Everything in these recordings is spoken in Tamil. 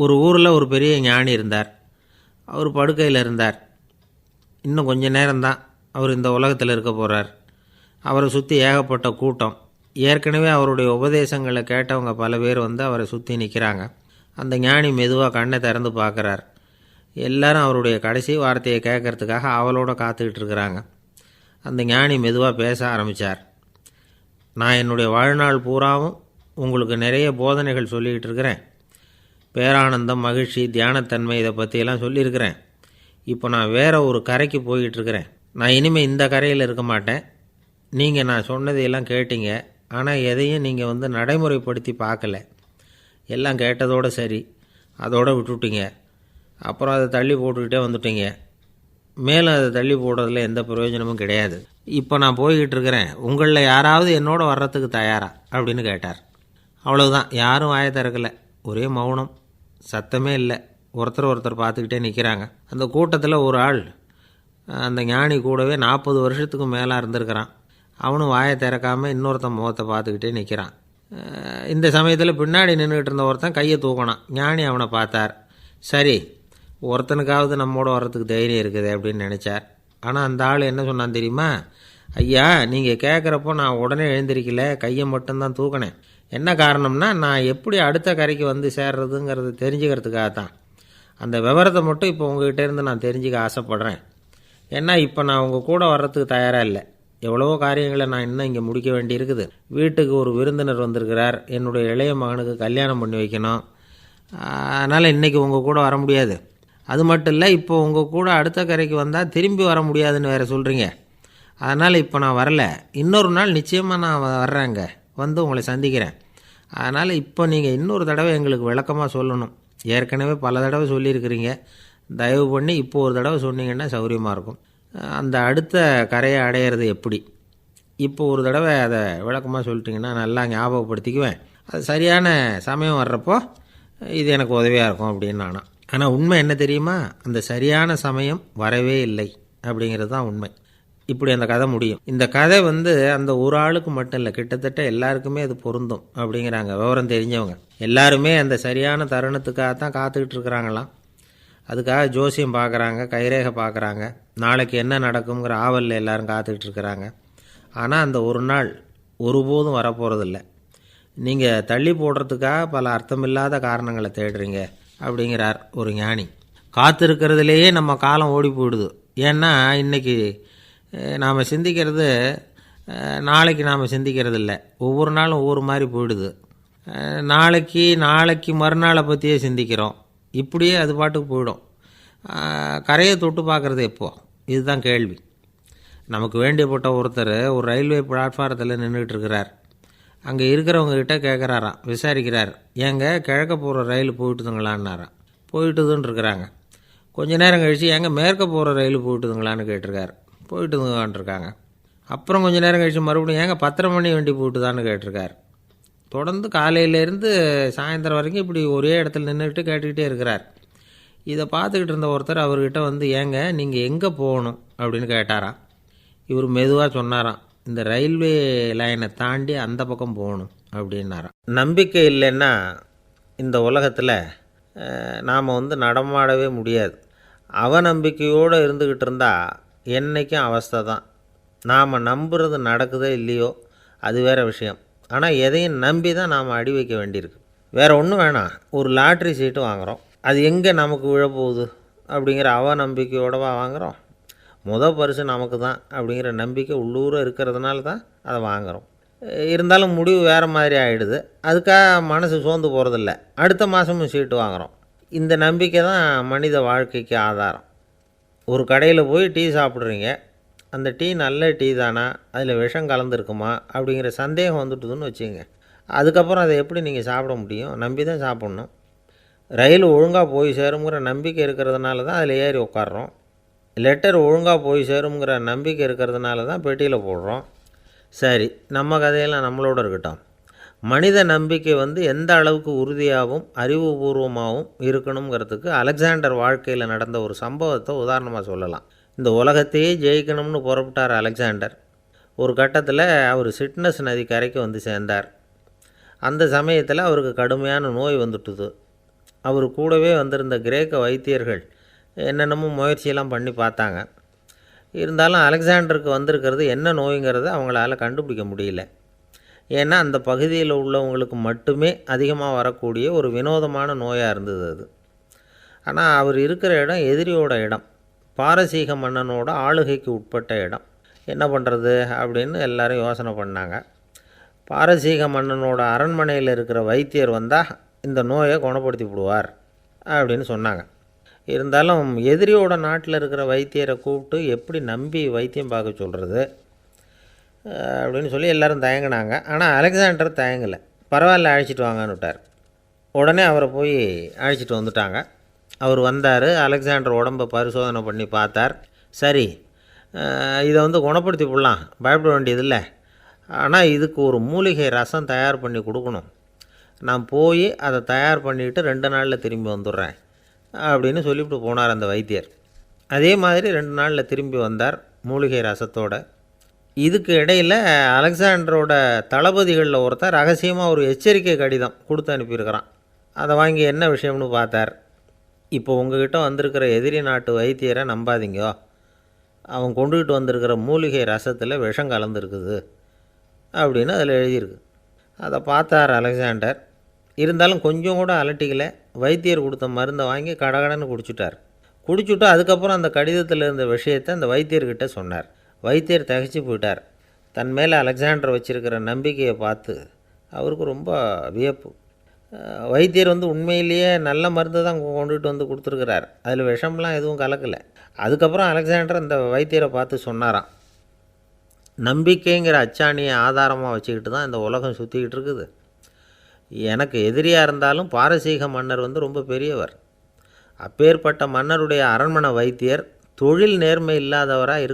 ஒரு ஊரில் ஒரு பெரிய ஞானி இருந்தார். அவர் படுக்கையில் இருந்தார். இன்னும் கொஞ்ச நேரம்தான் அவர் இந்த உலகத்தில் இருக்க போகிறார். அவரை சுற்றி ஏகப்பட்ட கூட்டம். ஏற்கனவே அவருடைய உபதேசங்களை கேட்டவங்க பல பேர் வந்து அவரை சுற்றி நிற்கிறாங்க. அந்த ஞானி மெதுவாக கண்ணை திறந்து பார்க்குறார். எல்லாரும் அவருடைய கடைசி வார்த்தையை கேட்கறதுக்காக அவளோட காத்துக்கிட்டு இருக்கிறாங்க. அந்த ஞானி மெதுவாக பேச ஆரம்பித்தார். நான் என்னுடைய வாழ்நாள் பூராவும் உங்களுக்கு நிறைய போதனைகள் சொல்லிக்கிட்டு இருக்கிறேன். பேரானந்தம், மகிழ்ச்சி, தியானத்தன்மை இதை பற்றியெல்லாம் சொல்லியிருக்கிறேன். இப்போ நான் வேறு ஒரு கரைக்கு போய்கிட்டுருக்கிறேன். நான் இனிமேல் இந்த கரையில் இருக்க மாட்டேன். நீங்கள் நான் சொன்னதையெல்லாம் கேட்டீங்க, ஆனால் எதையும் நீங்கள் வந்து நடைமுறைப்படுத்தி பார்க்கல. எல்லாம் கேட்டதோடு சரி, அதோடு விட்டுவிட்டீங்க. அப்புறம் அதை தள்ளி போட்டுக்கிட்டே வந்துட்டீங்க. மேலும் அதை தள்ளி போடுறதுல எந்த பிரயோஜனமும் கிடையாது. இப்போ நான் போய்கிட்டு இருக்கிறேன். உங்களில் யாராவது என்னோட வர்றதுக்கு தயாரா அப்படின்னு கேட்டார். அவ்வளவுதான். யாரும் வாயை திறக்கலை. ஒரே மௌனம், சத்தமே இல்லை. ஒருத்தர் பார்த்துக்கிட்டே நிற்கிறாங்க. அந்த கூட்டத்தில் ஒரு ஆள் அந்த ஞானி கூடவே 40 வருஷத்துக்கு மேலே இருந்திருக்கிறான். அவனும் வாயை திறக்காமல் இன்னொருத்தன் முகத்தை பார்த்துக்கிட்டே நிற்கிறான். இந்த சமயத்தில் பின்னாடி நின்றுக்கிட்டு இருந்த ஒருத்தன் கையை தூக்கினான். ஞானி அவனை பார்த்தார். சரி, ஒருத்தனுக்காவது நம்மோட வர்றதுக்கு தைரியம் இருக்குது அப்படின்னு நினச்சார். ஆனால் அந்த ஆள் என்ன சொன்னான் தெரியுமா? ஐயா, நீங்கள் கேட்குறப்போ நான் உடனே எழுந்திருக்கல, கையை மட்டும்தான் தூக்கினேன். என்ன காரணம்னா, நான் எப்படி அடுத்த கரைக்கு வந்து சேர்றதுங்கிறது தெரிஞ்சுக்கிறதுக்காக தான். அந்த விவரத்தை மட்டும் இப்போ உங்ககிட்ட இருந்து நான் தெரிஞ்சுக்க ஆசைப்பட்றேன். ஏன்னா இப்போ நான் உங்கள் கூட வர்றதுக்கு தயாராக இல்லை. எவ்வளவோ காரியங்களை நான் இன்னும் இங்கே முடிக்க வேண்டி இருக்குது. வீட்டுக்கு ஒரு விருந்தினர் வந்திருக்கிறார். என்னுடைய இளைய மகனுக்கு கல்யாணம் பண்ணி வைக்கணும். அதனால் இன்றைக்கி உங்கள் கூட வர முடியாது. அது மட்டும் இல்லை, இப்போ உங்கள் கூட அடுத்த கரைக்கு வந்தால் திரும்பி வர முடியாதுன்னு வேறு சொல்கிறீங்க. அதனால் இப்போ நான் வரல. இன்னொரு நாள் நிச்சயமாக நான் வர்றேங்க, வந்து உங்களை சந்திக்கிறேன். அதனால் இப்போ நீங்கள் இன்னொரு தடவை எங்களுக்கு விளக்கமாக சொல்லணும். ஏற்கனவே பல தடவை சொல்லியிருக்கிறீங்க. தயவு பண்ணி இப்போ ஒரு தடவை சொன்னீங்கன்னா சௌகரியமாக இருக்கும். அந்த அடுத்த கரையை அடையிறது எப்படி? இப்போ ஒரு தடவை அதை விளக்கமாக சொல்லிட்டிங்கன்னா நல்லா ஞாபகப்படுத்திக்குவேன். அது சரியான சமயம் வர்றப்போ இது எனக்கு உதவியாக இருக்கும் அப்படின்னு நானா. ஆனால் உண்மை என்ன தெரியுமா? அந்த சரியான சமயம் வரவே இல்லை அப்படிங்கிறது தான் உண்மை. இப்படி அந்த கதை முடியும். இந்த கதை வந்து அந்த ஒரு ஆளுக்கு மட்டும் இல்லை, கிட்டத்தட்ட எல்லாருக்குமே அது பொருந்தும் அப்படிங்கிறாங்க விவரம் தெரிஞ்சவங்க. எல்லாருமே அந்த சரியான தருணத்துக்காக தான் காத்துக்கிட்டு இருக்கிறாங்களாம். அதுக்காக ஜோசியம் பார்க்குறாங்க, கைரேகை பார்க்குறாங்க. நாளைக்கு என்ன நடக்குங்கிற ஆவலில் எல்லோரும் காத்துக்கிட்டு இருக்கிறாங்க. ஆனால் அந்த ஒரு நாள் ஒருபோதும் வரப்போகிறதில்ல. நீங்கள் தள்ளி போடுறதுக்காக பல அர்த்தமில்லாத காரணங்களை தேடுறீங்க அப்படிங்கிறார் ஒரு ஞானி. காத்திருக்கிறதுலேயே நம்ம காலம் ஓடி போயிடுது. ஏன்னா இன்றைக்கி நாம் சிந்திக்கிறது நாளைக்கு நாம் சிந்திக்கிறது இல்லை. ஒவ்வொரு நாளும் ஒவ்வொரு மாதிரி போயிடுது. நாளைக்கு மறுநாளை பற்றியே சிந்திக்கிறோம். இப்படியே அது பாட்டுக்கு போயிடும். கரையை தொட்டு பார்க்குறது எப்போ? இதுதான் கேள்வி. நமக்கு வேண்டியப்பட்ட ஒருத்தர் ஒரு ரயில்வே பிளாட்ஃபாரத்தில் நின்றுட்டு இருக்கிறார். அங்கே இருக்கிறவங்ககிட்ட கேட்குறாராம், விசாரிக்கிறார். ஏங்க கிழக்க போகிற ரயில் போயிட்டுதுங்களான்னாராம். போயிட்டுதுன்னு இருக்கிறாங்க. கொஞ்ச நேரம் கழித்து ஏங்க மேற்க போகிற ரயில் போயிட்டுதுங்களான்னு கேட்டிருக்காரு. போயிட்டுதுங்களான்ருக்காங்க. அப்புறம் கொஞ்சம் நேரம் கழித்து மறுபடியும் ஏங்க 10:30 மணி வண்டி போயிட்டுதான்னு கேட்டிருக்காரு. தொடர்ந்து காலையிலேருந்து சாயந்தரம் வரைக்கும் இப்படி ஒரே இடத்துல நின்றுட்டு கேட்டுக்கிட்டே இருக்கிறார். இதை பார்த்துக்கிட்டு இருந்த ஒருத்தர் அவர்கிட்ட வந்து ஏங்க நீங்கள் எங்கே போகணும் அப்படின்னு கேட்டாராம். இவர் மெதுவாக சொன்னாராம், இந்த ரயில்வே லைனை தாண்டி அந்த பக்கம் போகணும் அப்படின்னாராம். நம்பிக்கை இல்லைன்னா இந்த உலகத்தில் நாம் வந்து நடமாடவே முடியாது. அவநம்பிக்கையோடு இருந்துக்கிட்டு இருந்தால் என்றைக்கும் அவஸ்தை தான். நாம் நம்புறது நடக்குதோ இல்லையோ அது வேறு விஷயம். ஆனால் எதையும் நம்பி தான் நாம் அடி வைக்க வேண்டியிருக்கு. வேறு ஒன்றும் வேணாம். ஒரு லாட்ரி சீட்டு வாங்குகிறோம். அது எங்கே நமக்கு விழப்போகுது அப்படிங்கிற அவநம்பிக்கையோடவா வாங்குகிறோம்? பரிசு நமக்கு தான் அப்படிங்கிற நம்பிக்கை உள்ளூர இருக்கிறதுனால தான் அதை வாங்குகிறோம். இருந்தாலும் முடிவு வேறு மாதிரி ஆகிடுது. அதுக்காக மனசு சோர்ந்து போகிறதில்ல. அடுத்த மாதமும் சீட்டு வாங்குகிறோம். இந்த நம்பிக்கை தான் மனித வாழ்க்கைக்கு ஆதாரம். ஒரு கடையில் போய் டீ சாப்பிட்றீங்க. அந்த டீ நல்ல டீ தானா, அதில் விஷம் கலந்துருக்குமா அப்படிங்கிற சந்தேகம் வந்துட்டுதுன்னு வச்சுங்க. அதுக்கப்புறம் அதை எப்படி நீங்கள் சாப்பிட முடியும்? நம்பி தான் சாப்பிட்ணும். ரயில் ஒழுங்காக போய் சேருங்கிற நம்பிக்கை இருக்கிறதுனால தான் அதில் ஏறி உட்காடுறோம். லெட்டர் ஒழுங்காக போய் சேருங்கிற நம்பிக்கை இருக்கிறதுனால தான் பெட்டியில் போடுறோம். சரி, நம்ம கதையெல்லாம் நம்மளோட இருக்கட்டும். மனித நம்பிக்கை வந்து எந்த அளவுக்கு உறுதியாகவும் அறிவுபூர்வமாகவும் இருக்கணுங்கிறதுக்கு அலெக்சாண்டர் வாழ்க்கையில் நடந்த ஒரு சம்பவத்தை உதாரணமாக சொல்லலாம். இந்த உலகத்தையே ஜெயிக்கணும்னு புறப்பட்டார் அலெக்சாண்டர். ஒரு கட்டத்தில் அவர் சிட்னஸ் நதி கரைக்கு வந்து சேர்ந்தார். அந்த சமயத்தில் அவருக்கு கடுமையான நோய் வந்துட்டுது. அவர் கூடவே வந்திருந்த கிரேக்க வைத்தியர்கள் என்னென்னமோ முயற்சியெல்லாம் பண்ணி பார்த்தாங்க. இருந்தாலும் அலெக்சாண்டருக்கு வந்திருக்கிறது என்ன நோய்ங்கிறத அவங்களால கண்டுபிடிக்க முடியல. ஏன்னா அந்த பகுதியில் உள்ளவங்களுக்கு மட்டுமே அதிகமாக வரக்கூடிய ஒரு வினோதமான நோயாக இருந்தது அது. ஆனால் அவர் இருக்கிற இடம் எதிரியோட இடம், பாரசீக மன்னனோட ஆளுகைக்கு உட்பட்ட இடம். என்ன பண்ணுறது அப்படின்னு எல்லாரும் யோசனை பண்ணாங்க. பாரசீக மன்னனோட அரண்மனையில் இருக்கிற வைத்தியர் வந்தால் இந்த நோயை குணப்படுத்தி விடுவார் அப்படின்னு சொன்னாங்க. இருந்தாலும் எதிரியோட நாட்டில் இருக்கிற வைத்தியரை கூப்பிட்டு எப்படி நம்பி வைத்தியம் பார்க்க சொல்கிறது அப்படின்னு சொல்லி எல்லோரும் தயங்கினாங்க. ஆனால் அலெக்சாண்டர் தயங்கலை. பரவாயில்ல, அழைச்சிட்டு வாங்கன்னு விட்டார். உடனே அவரை போய் அழைச்சிட்டு வந்துட்டாங்க. அவர் வந்தார். அலெக்சாண்டர் உடம்பை பரிசோதனை பண்ணி பார்த்தார். சரி, இதை குணப்படுத்தி விடலாம், பயப்பட வேண்டியதில்லை. ஆனால் இதுக்கு ஒரு மூலிகை ரசம் தயார் பண்ணி கொடுக்கணும். நான் போய் அதை தயார் பண்ணிவிட்டு 2 நாளில் திரும்பி வந்துடுறேன் அப்படின்னு சொல்லிவிட்டு போனார் அந்த வைத்தியர். அதே மாதிரி 2 நாளில் திரும்பி வந்தார் மூலிகை ரசத்தோடு. இதுக்கு இடையில் அலெக்சாண்டரோட தளபதிகளில் ஒருத்தர் ரகசியமாக ஒரு எச்சரிக்கை கடிதம் கொடுத்து அனுப்பியிருக்கிறான். அதை வாங்கி என்ன விஷயம்னு பார்த்தார். இப்போ உங்ககிட்ட வந்திருக்கிற எதிரி நாட்டு வைத்தியரை நம்பாதீங்க, அவன் கொண்டுகிட்டு வந்திருக்கிற மூலிகை ரசத்தில் விஷம் கலந்துருக்குது அப்படின்னு அதில் எழுதியிருக்கு. அதை பார்த்தார் அலெக்சாண்டர். இருந்தாலும் கொஞ்சம் கூட அலட்டிக்கலை. வைத்தியர் கொடுத்த மருந்தை வாங்கி கடகடன்னு குடிச்சுட்டு அதுக்கப்புறம் அந்த கடிதத்தில் இருந்த விஷயத்தை அந்த வைத்தியர்கிட்ட சொன்னார். வைத்தியர் திகைச்சு போயிட்டார். தன் மேலே அலெக்சாண்டர் வச்சுருக்கிற நம்பிக்கையை பார்த்து அவருக்கு ரொம்ப வியப்பு. வைத்தியர் உண்மையிலேயே நல்ல மருந்து தான் கொண்டுகிட்டு கொடுத்துருக்கிறார், அதில் விஷம்லாம் எதுவும் கலக்கலை. அதுக்கப்புறம் அலெக்சாண்டர் அந்த வைத்தியரை பார்த்து சொன்னாராம், நம்பிக்கைங்கிற அச்சாணியை ஆதாரமாக வச்சுக்கிட்டு தான் இந்த உலகம் சுற்றிக்கிட்டு இருக்குது. எனக்கு எதிரியாக இருந்தாலும் பாரசீக மன்னர் ரொம்ப பெரியவர். அப்பேற்பட்ட மன்னருடைய அரண்மனை வைத்தியர் தொழில் நேர்மை இல்லாதவராக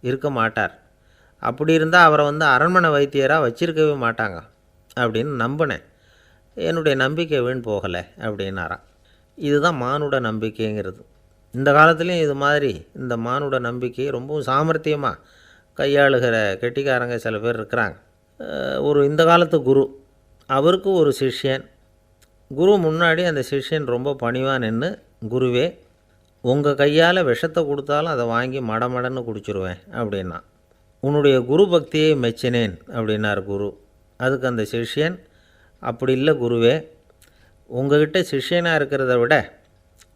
இருக்க மாட்டார். அப்படி இருந்தால் அவரை அரண்மனை வைத்தியராக வச்சிருக்கவே மாட்டாங்க அப்படின்னு நம்பினேன். என்னுடைய நம்பிக்கை வீண் போகலை அப்படின்னாராம். இதுதான் மானுட நம்பிக்கைங்கிறது. இந்த காலத்துலேயும் இது மாதிரி இந்த மானுட நம்பிக்கை ரொம்பவும் சாமர்த்தியமாக கையாளுகிற கெட்டிக்காரங்க சில பேர் இருக்கிறாங்க. இந்த காலத்து குரு, அவருக்கு ஒரு சிஷ்யன். குரு முன்னாடி அந்த சிஷ்யன் ரொம்ப பணிவாக நின்று, குருவே, உங்கள் கையால் விஷத்தை கொடுத்தாலும் அதை வாங்கி மடமடன்னு குடிச்சிருவேன் அப்படின்னா. உன்னுடைய குரு பக்தியை மெச்சினேன் அப்படின்னார் குரு. அதுக்கு அந்த சிஷ்யன், அப்படி இல்லை குருவே, உங்கள்கிட்ட சிஷ்யனாக இருக்கிறத விட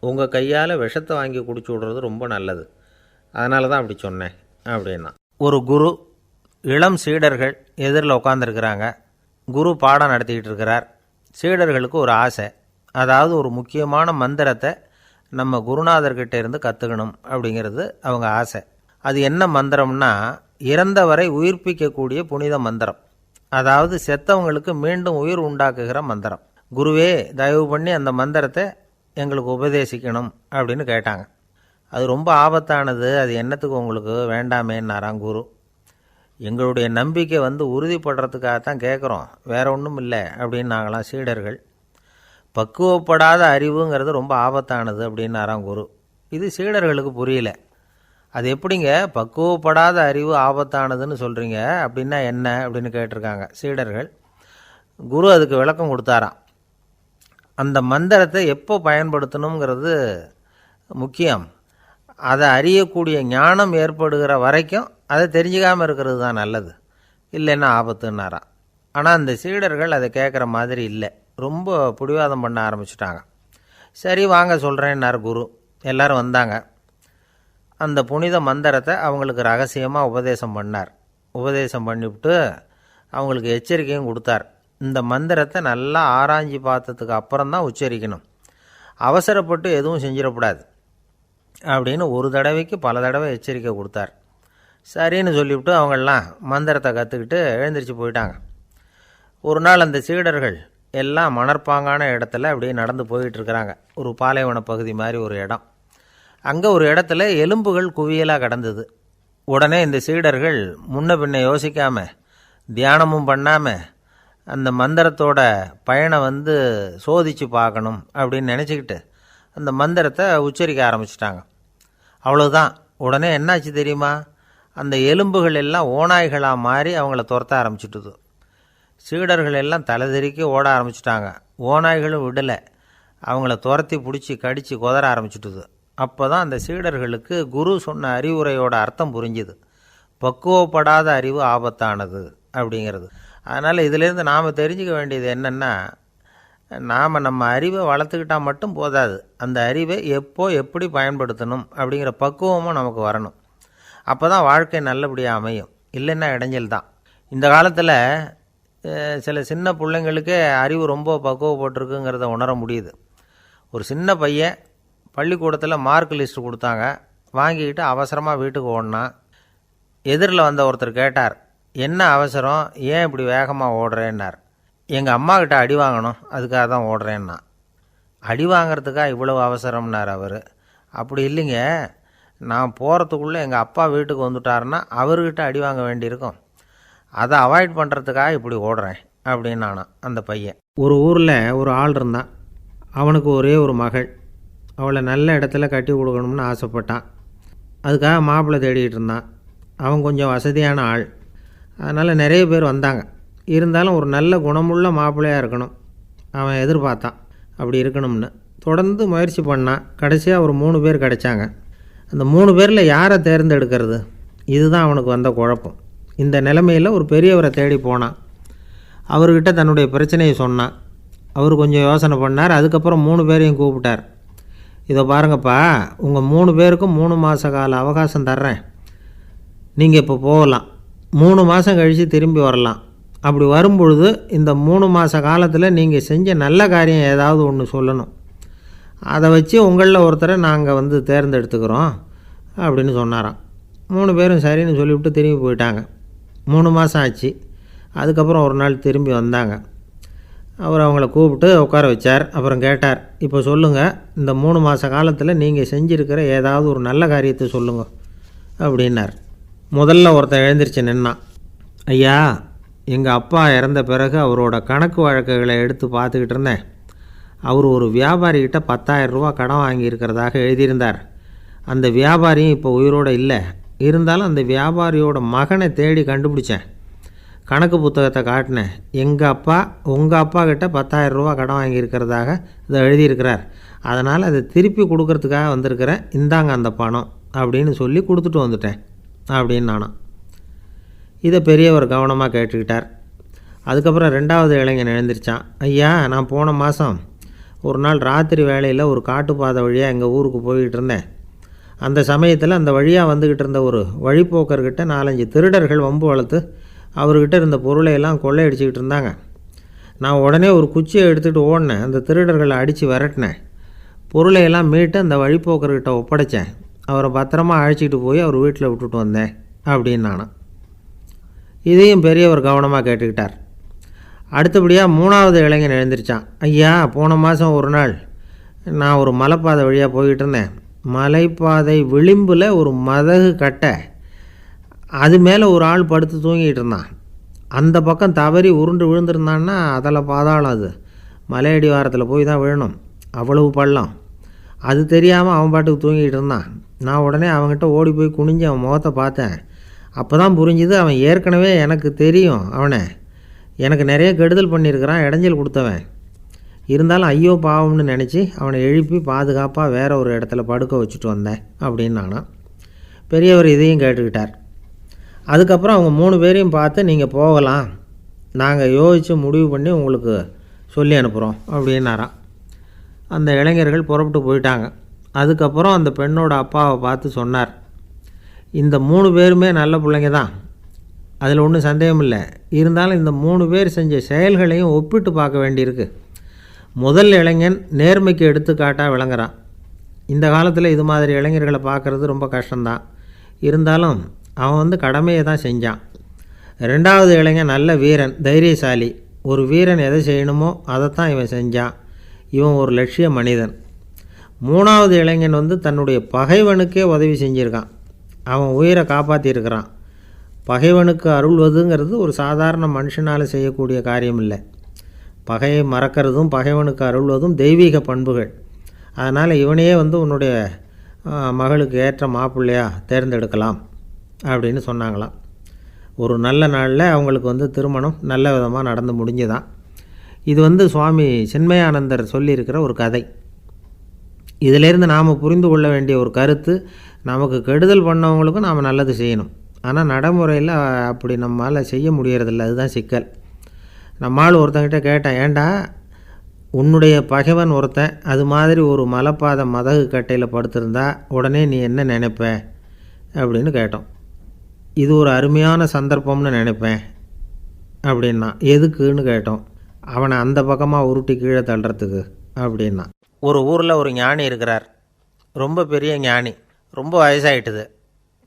உங்கள் கையால் விஷத்தை வாங்கி குடிச்சு விட்றது ரொம்ப நல்லது, அதனால தான் அப்படி சொன்னேன் அப்படின்னா. ஒரு குரு, இளம் சீடர்கள் எதிரில் உட்காந்துருக்கிறாங்க. குரு பாடம் நடத்திக்கிட்டு இருக்கிறார். சீடர்களுக்கு ஒரு ஆசை, அதாவது ஒரு முக்கியமான மந்திரத்தை நம்ம குருநாதர்கிட்ட இருந்து கற்றுக்கணும் அப்படிங்கிறது அவங்க ஆசை. அது என்ன மந்திரம்னா, இறந்தவரை உயிர்ப்பிக்கக்கூடிய புனித மந்திரம், அதாவது செத்தவங்களுக்கு மீண்டும் உயிர் உண்டாக்குகிற மந்திரம். குருவே, தயவு பண்ணி அந்த மந்திரத்தை எங்களுக்கு உபதேசிக்கணும் அப்படின்னு கேட்டாங்க. அது ரொம்ப ஆபத்தானது, அது என்னத்துக்கு உங்களுக்கு வேண்டாமேன்னாராம் குரு. எங்களுடைய நம்பிக்கை உறுதிப்படுறதுக்காகத்தான் கேட்குறோம், வேற ஒன்றும் இல்லை அப்படின்னாங்களாம் சீடர்கள். பக்குவப்படாத அறிவுங்கிறது ரொம்ப ஆபத்தானது அப்படின்னாராம் குரு. இது சீடர்களுக்கு புரியல. அது எப்படிங்க பக்குவப்படாத அறிவு ஆபத்தானதுன்னு சொல்கிறீங்க, அப்படின்னா என்ன அப்படின்னு கேட்டிருக்காங்க சீடர்கள். குரு அதுக்கு விளக்கம் கொடுத்தாராம். அந்த மந்திரத்தை எப்போ பயன்படுத்தணுங்கிறது முக்கியம். அதை அறியக்கூடிய ஞானம் ஏற்படுகிற வரைக்கும் அதை தெரிஞ்சுக்காமல் இருக்கிறது தான் நல்லது, இல்லைன்னா ஆபத்துன்னாராம். ஆனால் அந்த சீடர்கள் அதை கேட்குற மாதிரி இல்லை, ரொம்ப பிடிவாதம் பண்ண ஆரம்பிச்சிட்டாங்க. சரி வாங்க சொல்கிறேன்னார் குரு. எல்லோரும் வந்தாங்க. அந்த புனித மந்திரத்தை அவங்களுக்கு ரகசியமாக உபதேசம் பண்ணார். உபதேசம் பண்ணிவிட்டு அவங்களுக்கு எச்சரிக்கையும் கொடுத்தார். இந்த மந்திரத்தை நல்லா ஆராய்ச்சி பார்த்ததுக்கு அப்புறம்தான் உச்சரிக்கணும், அவசரப்பட்டு எதுவும் செஞ்சிடக்கூடாது அப்படின்னு ஒரு தடவைக்கு பல தடவை எச்சரிக்கை கொடுத்தார். சரின்னு சொல்லிவிட்டு அவங்கெல்லாம் மந்திரத்தை கற்றுக்கிட்டு எழுந்திரிச்சு போயிட்டாங்க. ஒரு நாள் அந்த சீடர்கள் எல்லாம் மணற்பாங்கான இடத்துல அப்படியே நடந்து போயிட்டுருக்கிறாங்க. ஒரு பாலைவன பகுதி மாதிரி ஒரு இடம். அங்கே ஒரு இடத்துல எலும்புகள் குவியலாக கிடந்தது. உடனே இந்த சீடர்கள் முன்ன பின்ன யோசிக்காமல், தியானமும் பண்ணாமல், அந்த மந்திரத்தோட பயனை சோதித்து பார்க்கணும் அப்படின்னு நினச்சிக்கிட்டு அந்த மந்திரத்தை உச்சரிக்க ஆரம்பிச்சிட்டாங்க. அவ்வளோதான். உடனே என்னாச்சு தெரியுமா, அந்த எலும்புகள் எல்லாம் ஓநாய்களாக மாறி அவங்கள துரத்த ஆரம்பிச்சிட்டுது. சீடர்கள் எல்லாம் தலைதெறிக்கி ஓட ஆரம்பிச்சிட்டாங்க. ஓநாய்களும் விடலை. அவங்கள துரத்தி பிடிச்சி கடித்து குதற ஆரம்பிச்சுட்டுது. அப்போ தான் அந்த சீடர்களுக்கு குரு சொன்ன அறிவுரையோட அர்த்தம் புரிஞ்சுது. பக்குவப்படாத அறிவு ஆபத்தானது அப்படிங்கிறது. அதனால் இதிலேருந்து நாம் தெரிஞ்சுக்க வேண்டியது என்னென்னா, நாம் நம்ம அறிவை வளர்த்துக்கிட்டால் மட்டும் போதாது, அந்த அறிவை எப்போ எப்படி பயன்படுத்தணும் அப்படிங்கிற பக்குவமும் நமக்கு வரணும். அப்போ தான் வாழ்க்கை நல்லபடியாக அமையும். இல்லைன்னா இடைஞ்சல் தான். இந்த காலத்தில் சில சின்ன பிள்ளைங்களுக்கே அறிவு ரொம்ப பக்குவப்பட்டிருக்குங்கிறத உணர முடியுது. ஒரு சின்ன பையன் பள்ளிக்கூடத்தில் மார்க் லிஸ்ட்டு கொடுத்தாங்க, வாங்கிக்கிட்டு அவசரமாக வீட்டுக்கு ஓடினான். எதிரில் வந்த ஒருத்தர் கேட்டார், என்ன அவசரம், ஏன் இப்படி வேகமாக ஓடுறேன்னார். எங்கள் அம்மா கிட்ட அடி வாங்கணும், அதுக்காக தான் ஓடுறேன்னா. அடி வாங்கிறதுக்காக இவ்வளவு அவசரம்னார் அவர். அப்படி இல்லைங்க, நான் போகிறதுக்குள்ளே எங்கள் அப்பா வீட்டுக்கு வந்துட்டாருன்னா அவர்கிட்ட அடி வாங்க வேண்டியிருக்கும், அதை அவாய்ட் பண்ணுறதுக்காக இப்படி ஓடுறேன் அப்படின்னு நானான் அந்த பையன். ஒரு ஊரில் ஒரு ஆள் இருந்தான். அவனுக்கு ஒரே ஒரு மகள். அவளை நல்ல இடத்துல கட்டி கொடுக்கணும்னு ஆசைப்பட்டான். அதுக்காக மாப்பிள்ளை தேடிக்கிட்டு இருந்தான். அவன் கொஞ்சம் வசதியான ஆள், அதனால் நிறைய பேர் வந்தாங்க. இருந்தாலும் ஒரு நல்ல குணமுள்ள மாப்பிள்ளையாக இருக்கணும் அவன் எதிர்பார்த்தான். அப்படி இருக்கணும்னு தொடர்ந்து முயற்சி பண்ணான். கடைசியாக ஒரு 3 பேர் கிடைச்சாங்க. அந்த 3 பேரில் யாரை தேர்ந்தெடுக்கிறது, இதுதான் அவனுக்கு வந்த குழப்பம். இந்த நிலைமையில் ஒரு பெரியவரை தேடி போனான். அவர்கிட்ட தன்னுடைய பிரச்சனையை சொன்னான். அவர் கொஞ்சம் யோசனை பண்ணார். அதுக்கப்புறம் 3 பேரையும் கூப்பிட்டார். இதை பாருங்கப்பா, உங்கள் 3 பேருக்கும் 3 மாத கால அவகாசம் தர்றேன். நீங்கள் இப்போ போகலாம், 3 மாதம் கழித்து திரும்பி வரலாம். அப்படி வரும்பொழுது இந்த 3 மாத காலத்தில் நீங்கள் செஞ்ச நல்ல காரியம் ஏதாவது ஒன்று சொல்லணும். அதை வச்சு உங்களில் ஒருத்தரை நாங்கள் தேர்ந்தெடுத்துக்கிறோம் அப்படின்னு சொன்னாராம். 3 பேரும் சரின்னு சொல்லிவிட்டு திரும்பி போயிட்டாங்க. 3 மாதம் ஆச்சு. அதுக்கப்புறம் ஒரு நாள் திரும்பி வந்தாங்க. அவர் அவங்கள கூப்பிட்டு உட்கார வச்சார். அப்புறம் கேட்டார், இப்போ சொல்லுங்கள், இந்த 3 மாத காலத்தில் நீங்கள் செஞ்சுருக்கிற ஏதாவது ஒரு நல்ல காரியத்தை சொல்லுங்கள் அப்படின்னார். முதல்ல ஒருத்தன் எழுந்திரிச்சு நின்னான். ஐயா, எங்கள் அப்பா இறந்த பிறகு அவரோட கணக்கு வழக்குகளை எடுத்து பார்த்துக்கிட்டு இருந்தேன். அவர் ஒரு வியாபாரிகிட்ட 10,000 ரூபா கடன் வாங்கியிருக்கிறதாக எழுதியிருந்தார். அந்த வியாபாரியும் இப்போ உயிரோடு இல்லை. இருந்தாலும் அந்த வியாபாரியோட மகனை தேடி கண்டுபிடிச்சேன். கணக்கு புத்தகத்தை காட்டினேன். எங்கள் அப்பா உங்கள் அப்பா கிட்ட 10,000 ரூபா கடன் வாங்கியிருக்கிறதாக இதை எழுதியிருக்கிறார். அதனால் அதை திருப்பி கொடுக்கறதுக்காக வந்திருக்கிறேன், இந்தாங்க அந்த பணம் அப்படின்னு சொல்லி கொடுத்துட்டு வந்துட்டேன் அப்படின்னு நானும். இதை பெரியவர் கவனமாக கேட்டுக்கிட்டார். அதுக்கப்புறம் 2வது இளைஞன் எழுந்திரிச்சான். ஐயா, நான் போன மாதம் ஒரு நாள் ராத்திரி வேளையில் ஒரு காட்டுப்பாதை வழியாக எங்கள் ஊருக்கு போய்கிட்டு இருந்தேன். அந்த சமயத்தில் அந்த வழியாக வந்துக்கிட்டு இருந்த ஒரு வழிப்போக்கர்கிட்ட 4-5 திருடர்கள் வம்பு வளர்த்து அவர்கிட்ட இருந்த பொருளையெல்லாம் கொள்ளையடிச்சிக்கிட்டு இருந்தாங்க. நான் உடனே ஒரு குச்சியை எடுத்துகிட்டு ஓடினேன். அந்த திருடர்களை அடித்து விரட்டினேன். பொருளையெல்லாம் மீட்டு அந்த வழிப்போக்கர்கிட்ட ஒப்படைச்சேன். அவரை பத்திரமா அழைச்சிட்டு போய் அவர் வீட்டில் விட்டுட்டு வந்தேன் அப்படின்னு நானும். இதையும் பெரியவர் கவனமாக கேட்டுக்கிட்டார். அடுத்தபடியாக 3வது இளைஞன் எழுந்திரிச்சான். ஐயா, போன மாதம் ஒரு நாள் நான் ஒரு மலைப்பாதை வழியாக போய்கிட்டு இருந்தேன். மலைப்பாதை விளிம்பில் ஒரு மதகு கட்டை, அது மேலே ஒரு ஆள் படுத்து தூங்கிட்டு இருந்தான். அந்த பக்கம் தவறி உருண்டு விழுந்திருந்தான்னா அதில் பாதாளம். அது மலையடி வாரத்தில் போய் தான் விழணும், அவ்வளவு பள்ளம். அது தெரியாமல் அவன் பாட்டுக்கு தூங்கிட்டு இருந்தான். நான் உடனே அவன்கிட்ட ஓடி போய் குனிஞ்சு அவன் முகத்தை பார்த்தேன். அப்போ தான் புரிஞ்சுது, அவன் ஏற்கனவே எனக்கு தெரியும். அவனை எனக்கு நிறைய கெடுதல் பண்ணியிருக்கிறான், இடைஞ்சல் கொடுத்தவன். இருந்தாலும் ஐயோ பாவம்னு நினச்சி அவனை எழுப்பி பாதுகாப்பாக வேற ஒரு இடத்துல படுக்க வச்சுட்டு வந்தேன் அப்படின்னு நானும். பெரியவர் இதையும் கேட்டுக்கிட்டார். அதுக்கப்புறம் அவங்க 3 பேரையும் பார்த்து, நீங்கள் போகலாம், நாங்கள் யோசித்து முடிவு பண்ணி உங்களுக்கு சொல்லி அனுப்புகிறோம் அப்படின்னாராம். அந்த இளைஞர்கள் புறப்பட்டு போயிட்டாங்க. அதுக்கப்புறம் அந்த பெண்ணோட அப்பாவை பார்த்து சொன்னார், இந்த 3 பேருமே நல்ல பிள்ளைங்க தான், அதில் ஒன்றும் சந்தேகம் இல்லை. இருந்தாலும் இந்த 3 பேர் செஞ்ச செயல்களையும் ஒப்பிட்டு பார்க்க வேண்டியிருக்கு. முதல் இளைஞன் நேர்மைக்கு எடுத்துக்காட்டாக விளங்குறான். இந்த காலத்தில் இது மாதிரி இளைஞர்களை பார்க்குறது ரொம்ப கஷ்டம்தான். இருந்தாலும் அவன் கடமையை தான் செஞ்சான். 2வது இளைஞன் நல்ல வீரன், தைரியசாலி. ஒரு வீரன் எதை செய்யணுமோ அதைத்தான் இவன் செஞ்சான். இவன் ஒரு லட்சிய மனிதன். 3வது இளைஞன் தன்னுடைய பகைவனுக்கே உதவி செஞ்சுருக்கான். அவன் உயிரை காப்பாற்றியிருக்கிறான். பகைவனுக்கு அருள்வதுங்கிறது ஒரு சாதாரண மனுஷனால் செய்யக்கூடிய காரியம் இல்லை. பகையை மறக்கிறதும் பகைவனுக்கு அருள்வதும் தெய்வீக பண்புகள். அதனால் இவனையே உன்னுடைய மகளுக்கு ஏற்ற மாப்பிள்ளையாக தேர்ந்தெடுக்கலாம் அப்படின்னு சொன்னாங்களாம். ஒரு நல்ல நாளில் அவங்களுக்கு திருமணம் நல்ல விதமாக நடந்து முடிஞ்சுதான். இது சுவாமி சின்மயானந்தர் சொல்லியிருக்கிற ஒரு கதை. இதிலேருந்து நாம் புரிந்து கொள்ள வேண்டிய ஒரு கருத்து, நமக்கு கெடுதல் பண்ணவங்களுக்கும் நாம் நல்லது செய்யணும். ஆனால் நடைமுறையில் அப்படி நம்மளால் செய்ய முடியறதில்ல. அதுதான் சிக்கல். நம்மால் ஒருத்தங்கிட்ட கேட்டேன், ஏண்டா உன்னுடைய பகைவன் ஒருத்தன் அது மாதிரி ஒரு மலைப்பாதை மதகு கட்டையில் படுத்திருந்தா உடனே நீ என்ன நினைப்ப அப்படின்னு கேட்டோம். இது ஒரு அருமையான சந்தர்ப்பம்னு நினைப்பேன் அப்படின்னா. எதுக்குன்னு கேட்டோம். அவனை அந்த பக்கமாக உருட்டி கீழே தள்ளுறதுக்கு அப்படின்னா. ஒரு ஊரில் ஒரு ஞானி இருக்கிறார். ரொம்ப பெரிய ஞானி. ரொம்ப வயசாகிட்டுது.